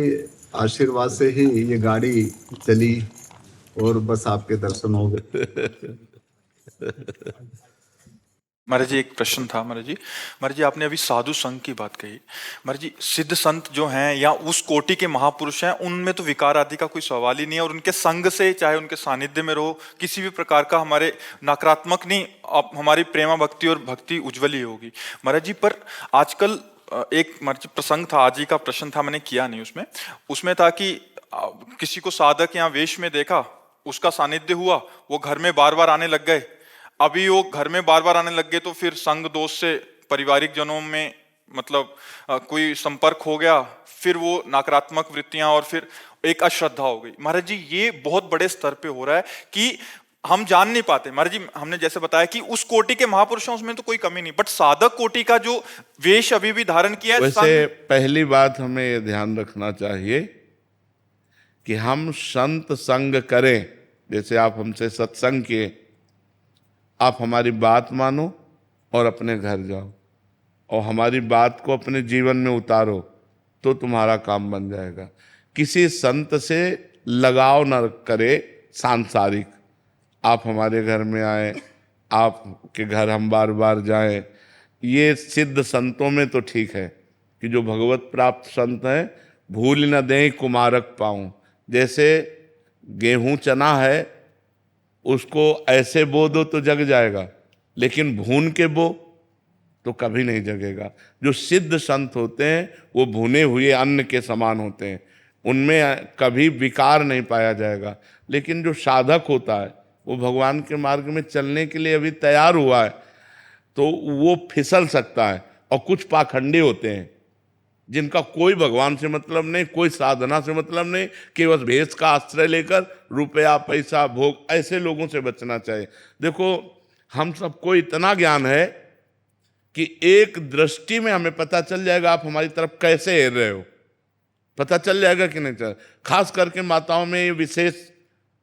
आशीर्वाद से ही ये गाड़ी चली और बस आपके दर्शन हो गए। महाराज जी एक प्रश्न था महाराज जी आपने अभी साधु संघ की बात कही। महाराज जी सिद्ध संत जो हैं या उस कोटि के महापुरुष हैं, उनमें तो विकार आदि का कोई सवाल ही नहीं है, और उनके संग से चाहे उनके सानिध्य में रहो, किसी भी प्रकार का हमारे नकारात्मक नहीं, हमारी प्रेमा भक्ति और भक्ति उज्ज्वल ही होगी महाराज जी। पर आजकल एक महाराज जी प्रसंग था, आज ही का प्रश्न था, मैंने किया नहीं उसमें था कि किसी को साधक या वेश में देखा, उसका सानिध्य हुआ, वो घर में बार बार आने लग गए। अभी वो घर में बार बार आने लग गए तो फिर संग दोष से पारिवारिक जनों में मतलब कोई संपर्क हो गया, फिर वो नकारात्मक वृत्तियां और फिर एक अश्रद्धा हो गई। महाराज जी ये बहुत बड़े स्तर पे हो रहा है कि हम जान नहीं पाते। महाराज जी हमने जैसे बताया कि उस कोटि के महापुरुषों उसमें तो कोई कमी नहीं, बट साधक कोटि का जो वेश अभी भी धारण किया है। वैसे पहली बात हमें ये ध्यान रखना चाहिए कि हम संत संग करें। जैसे आप हमसे सत्संग किए, आप हमारी बात मानो और अपने घर जाओ और हमारी बात को अपने जीवन में उतारो तो तुम्हारा काम बन जाएगा। किसी संत से लगाव न करे सांसारिक। आप हमारे घर में आए, आपके घर हम बार बार जाएं, ये सिद्ध संतों में तो ठीक है कि जो भगवत प्राप्त संत हैं, भूल न दें कुमारक पाऊं। जैसे गेहूं चना है, उसको ऐसे बो दो तो जग जाएगा, लेकिन भून के बो तो कभी नहीं जगेगा। जो सिद्ध संत होते हैं वो भुने हुए अन्न के समान होते हैं, उनमें कभी विकार नहीं पाया जाएगा। लेकिन जो साधक होता है वो भगवान के मार्ग में चलने के लिए अभी तैयार हुआ है तो वो फिसल सकता है। और कुछ पाखंडी होते हैं जिनका कोई भगवान से मतलब नहीं, कोई साधना से मतलब नहीं, केवल भेष का आश्रय लेकर रुपया पैसा भोग, ऐसे लोगों से बचना चाहिए। देखो हम सबको इतना ज्ञान है कि एक दृष्टि में हमें पता चल जाएगा आप हमारी तरफ कैसे हेर रहे हो, पता चल जाएगा कि नहीं चल। खास करके माताओं में ये विशेष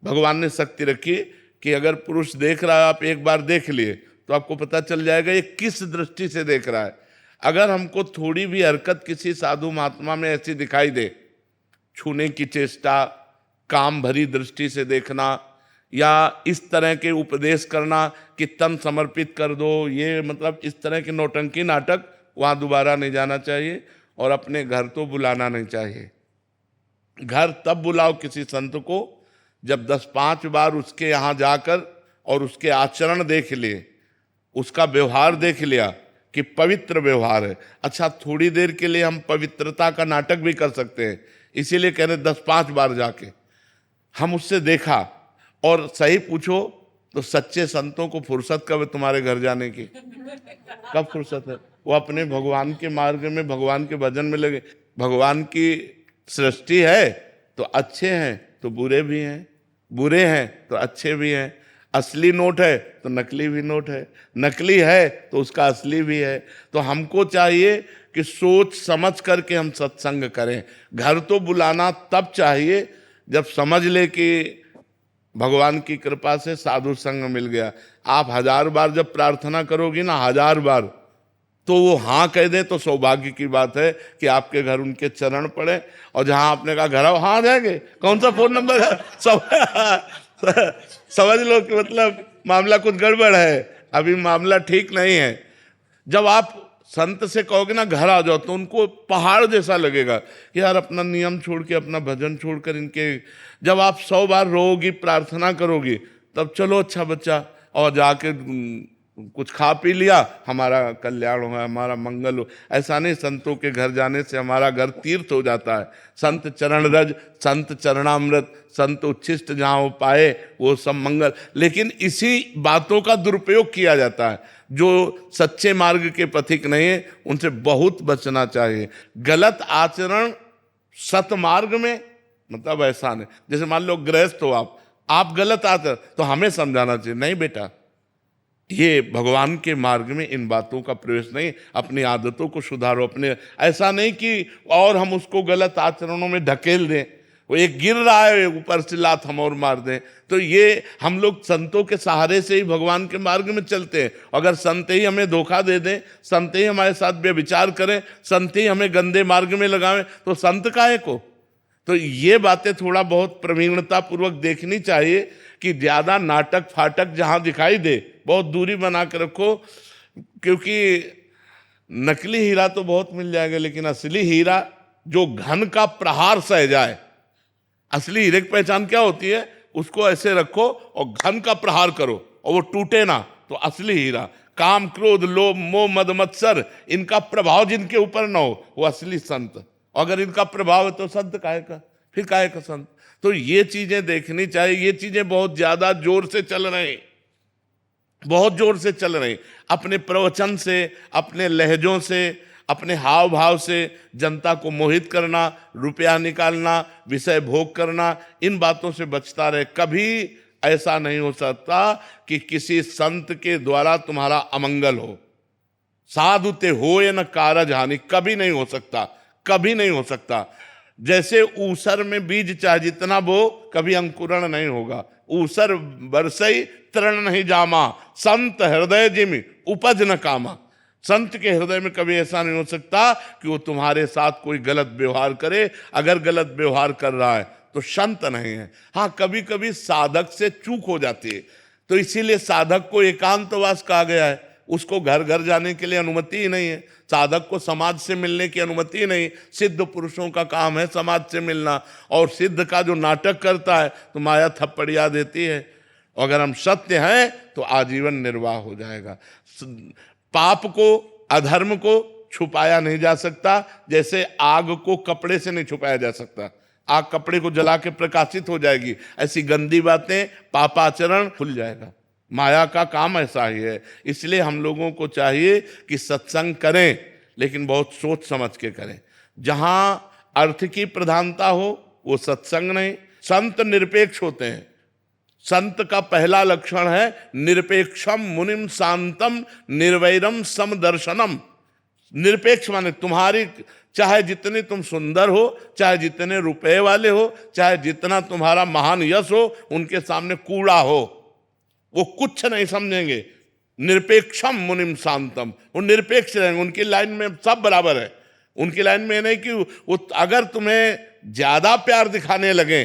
भगवान ने शक्ति रखी कि अगर पुरुष देख रहा है, आप एक बार देख लिए तो आपको पता चल जाएगा ये किस दृष्टि से देख रहा है। अगर हमको थोड़ी भी हरकत किसी साधु महात्मा में ऐसी दिखाई दे, छूने की चेष्टा, काम भरी दृष्टि से देखना, या इस तरह के उपदेश करना कि तन समर्पित कर दो, ये मतलब इस तरह के नौटंकी नाटक, वहाँ दोबारा नहीं जाना चाहिए और अपने घर तो बुलाना नहीं चाहिए। घर तब बुलाओ किसी संत को जब 10-5 बार उसके यहाँ जाकर और उसके आचरण देख लिए, उसका व्यवहार देख लिया कि पवित्र व्यवहार है। अच्छा, थोड़ी देर के लिए हम पवित्रता का नाटक भी कर सकते हैं, इसीलिए कह रहे 10-5 बार जाके हम उससे देखा। और सही पूछो तो सच्चे संतों को फुर्सत कब है तुम्हारे घर जाने की? कब फुर्सत है? वो अपने भगवान के मार्ग में, भगवान के भजन में लगे। भगवान की सृष्टि है तो अच्छे हैं तो बुरे भी हैं, बुरे हैं तो अच्छे भी हैं। असली नोट है तो नकली भी नोट है, नकली है तो उसका असली भी है। तो हमको चाहिए कि सोच समझ करके हम सत्संग करें। घर तो बुलाना तब चाहिए जब समझ ले कि भगवान की कृपा से साधु संग मिल गया। आप 1000 बार जब प्रार्थना करोगी ना, 1000 बार, तो वो हाँ कह दे तो सौभाग्य की बात है कि आपके घर उनके चरण पड़े। और जहां आपने कहा घर आओ, हाँ आ जाएंगे, कौन सा फोन नंबर है, समझ लो कि मतलब मामला कुछ गड़बड़ है, अभी मामला ठीक नहीं है। जब आप संत से कहोगे ना घर आ जाओ, तो उनको पहाड़ जैसा लगेगा कि यार अपना नियम छोड़ के, अपना भजन छोड़कर इनके। जब आप 100 बार रोगी, प्रार्थना करोगी, तब चलो अच्छा बच्चा, और जाके कुछ खा पी लिया, हमारा कल्याण हो, हमारा मंगल हो। ऐसा नहीं, संतों के घर जाने से हमारा घर तीर्थ हो जाता है। संत चरण रज, संत चरणामृत, संत उच्छिष्ट जहाँ हो पाए वो सब मंगल। लेकिन इसी बातों का दुरुपयोग किया जाता है। जो सच्चे मार्ग के पथिक नहीं है उनसे बहुत बचना चाहिए। गलत आचरण सतमार्ग में मतलब ऐसा नहीं, जैसे मान लो गृहस्थ हो आप गलत आचरण, तो हमें समझाना चाहिए नहीं बेटा, ये भगवान के मार्ग में इन बातों का प्रवेश नहीं, अपनी आदतों को सुधारो। अपने ऐसा नहीं कि और हम उसको गलत आचरणों में ढकेल दें, वो एक गिर रहा है ऊपर से लात हम और मार दें। तो ये हम लोग संतों के सहारे से ही भगवान के मार्ग में चलते हैं। अगर संत ही हमें धोखा दे दें, संत ही हमारे साथ व्यभिचार करें, संत ही हमें गंदे मार्ग में लगावें, तो संत काहे को? तो ये बातें थोड़ा बहुत प्रवीणता पूर्वक देखनी चाहिए कि ज्यादा नाटक फाटक जहां दिखाई दे बहुत दूरी बना के रखो। क्योंकि नकली हीरा तो बहुत मिल जाएगा, लेकिन असली हीरा जो घन का प्रहार सह जाए, असली हीरे की पहचान क्या होती है? उसको ऐसे रखो और घन का प्रहार करो और वो टूटे ना, तो असली हीरा। काम क्रोध लोभ मोह मद मत्सर, इनका प्रभाव जिनके ऊपर ना हो, वो असली संत। अगर इनका प्रभाव है तो संत काहे का? फिर काहे का संत। तो ये चीजें देखनी चाहिए। ये चीजें बहुत ज्यादा जोर से चल रहे हैं, बहुत जोर से चल रहे हैं। अपने प्रवचन से, अपने लहजों से, अपने हाव भाव से जनता को मोहित करना, रुपया निकालना, विषय भोग करना, इन बातों से बचता रहे। कभी ऐसा नहीं हो सकता कि किसी संत के द्वारा तुम्हारा अमंगल हो। साधु ते हो या न कारज हानि, कभी नहीं हो सकता, कभी नहीं हो सकता। जैसे ऊसर में बीज चाहे जितना बो, कभी अंकुरण नहीं होगा। ऊसर बरसई तरण नहीं जामा, संत हृदय जिमि उपज न कामा। संत के हृदय में कभी ऐसा नहीं हो सकता कि वो तुम्हारे साथ कोई गलत व्यवहार करे। अगर गलत व्यवहार कर रहा है तो संत नहीं है। हाँ, कभी कभी साधक से चूक हो जाती है, तो इसीलिए साधक को एकांतवास कहा गया है। उसको घर घर जाने के लिए अनुमति ही नहीं है। साधक को समाज से मिलने की अनुमति ही नहीं। सिद्ध पुरुषों का काम है समाज से मिलना, और सिद्ध का जो नाटक करता है तो माया थप्पड़िया देती है। अगर हम सत्य हैं तो आजीवन निर्वाह हो जाएगा। पाप को, अधर्म को छुपाया नहीं जा सकता, जैसे आग को कपड़े से नहीं छुपाया जा सकता। आग कपड़े को जला के प्रकाशित हो जाएगी, ऐसी गंदी बातें, पापाचरण खुल जाएगा। माया का काम ऐसा ही है। इसलिए हम लोगों को चाहिए कि सत्संग करें, लेकिन बहुत सोच समझ के करें। जहां अर्थ की प्रधानता हो वो सत्संग नहीं। संत निरपेक्ष होते हैं। संत का पहला लक्षण है निरपेक्षम मुनिम शांतम निर्वैरम समदर्शनम। निरपेक्ष माने तुम्हारी, चाहे जितने तुम सुंदर हो, चाहे जितने रुपए वाले हो, चाहे जितना तुम्हारा महान यश हो, उनके सामने कूड़ा हो, वो कुछ नहीं समझेंगे। निरपेक्षम मुनिम शांतम, वो निरपेक्ष रहेंगे। उनकी लाइन में सब बराबर है। उनकी लाइन में नहीं कि वो अगर तुम्हें ज्यादा प्यार दिखाने लगे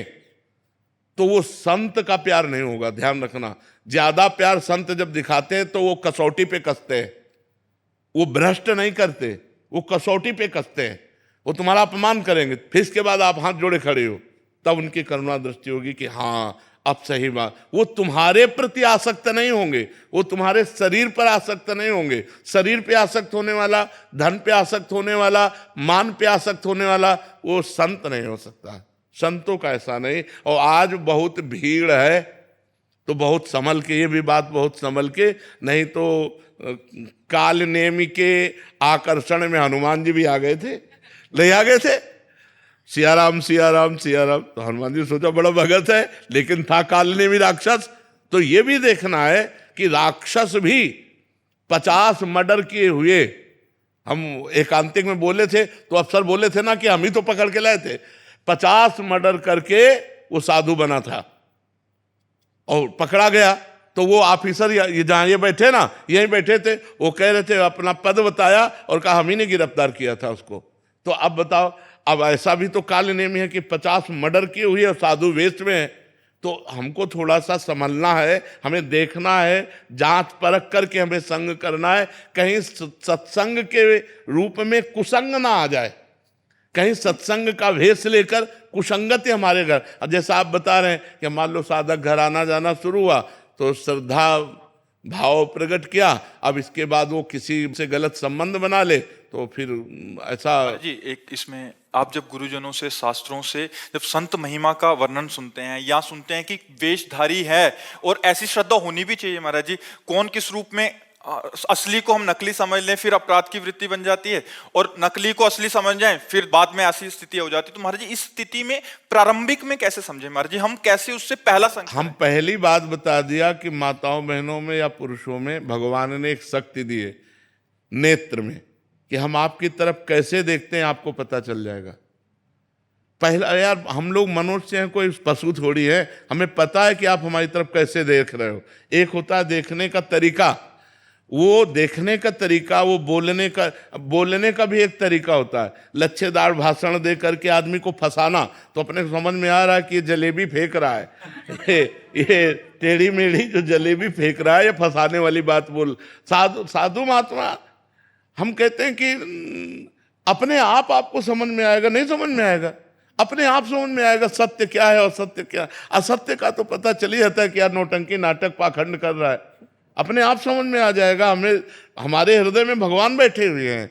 तो वो संत का प्यार नहीं होगा। ध्यान रखना, ज्यादा प्यार संत जब दिखाते हैं तो वो कसौटी पे कसते हैं। वो भ्रष्ट नहीं करते, वो कसौटी पे कसते हैं। वो तुम्हारा अपमान करेंगे, फिर इसके बाद आप हाथ जोड़े खड़े हो, तब उनकी करुणा दृष्टि होगी कि हाँ अब सही बात। वो तुम्हारे प्रति आसक्त नहीं होंगे, वो तुम्हारे शरीर पर आसक्त नहीं होंगे। शरीर पे आसक्त होने वाला, धन पे आसक्त होने वाला, मान पे आसक्त होने वाला, वो संत नहीं हो सकता। संतों का ऐसा नहीं। और आज बहुत भीड़ है तो बहुत संभल के, ये भी बात बहुत संभल के, नहीं तो काल नेमी के आकर्षण में हनुमान जी भी आ गए थे, ले आ गए थे। सियाराम सियाराम सियाराम, तो हनुमान जी सोचा बड़ा भगत है, लेकिन था काल नेमी राक्षस। तो ये भी देखना है कि राक्षस भी 50 मर्डर किए हुए, हम एकांतिक में बोले थे तो अफसर बोले थे ना कि हम ही तो पकड़ के लाए थे। 50 मर्डर करके वो साधु बना था और पकड़ा गया। तो वो ऑफिसर जहां ये बैठे ना, यहीं बैठे थे, वो कह रहे थे, अपना पद बताया और कहा हम ही ने गिरफ्तार किया था उसको। तो अब बताओ, अब ऐसा भी तो काल नेमी है कि 50 मर्डर किए हुए और साधु वेस्ट में है। तो हमको थोड़ा सा संभलना है, हमें देखना है, जांच परख करके हमें संग करना है। कहीं सत्संग के रूप में कुसंग ना आ जाए, कहीं सत्संग का भेष लेकर कुसंगति हमारे घर। अब जैसा आप बता रहे हैं कि मान लो साधक घर आना जाना शुरू हुआ तो श्रद्धा भाव प्रकट किया, अब इसके बाद वो किसी से गलत संबंध बना ले तो फिर ऐसा। जी, एक इसमें आप जब गुरुजनों से, शास्त्रों से जब संत महिमा का वर्णन सुनते हैं या सुनते हैं कि वेशधारी है, और ऐसी श्रद्धा होनी भी चाहिए महाराज जी, कौन किस रूप में, असली को हम नकली समझ लें फिर अपराध की वृत्ति बन जाती है, और नकली को असली समझ जाएं फिर बाद में ऐसी स्थिति हो जाती है। तो महाराज जी इस स्थिति में प्रारंभिक में कैसे समझे महाराज जी, हम कैसे उससे पहला संकेत? हम पहली बात बता दिया कि माताओं बहनों में या पुरुषों में भगवान ने एक शक्ति दी है नेत्र में, कि हम आपकी तरफ कैसे देखते हैं आपको पता चल जाएगा। पहला, यार हम लोग मनुष्य हैं, कोई पशु थोड़ी है, हमें पता है कि आप हमारी तरफ कैसे देख रहे हो। एक होता है देखने का तरीका, वो देखने का तरीका, वो बोलने का भी एक तरीका होता है। लच्छेदार भाषण दे करके आदमी को फंसाना, तो अपने को समझ में आ रहा है कि ये जलेबी फेंक रहा है, ये टेढ़ी मेढ़ी जो जलेबी फेंक रहा है, ये फंसाने वाली बात बोल। साधु महात्मा, हम कहते हैं कि अपने आप आपको समझ में आएगा, नहीं समझ में आएगा, अपने आप समझ में आएगा सत्य क्या है और सत्य क्या है। असत्य का तो पता चल ही जाता है कि यार नौटंकी नाटक पाखंड कर रहा है, अपने आप समझ में आ जाएगा। हमें, हमारे हृदय में भगवान बैठे हुए हैं।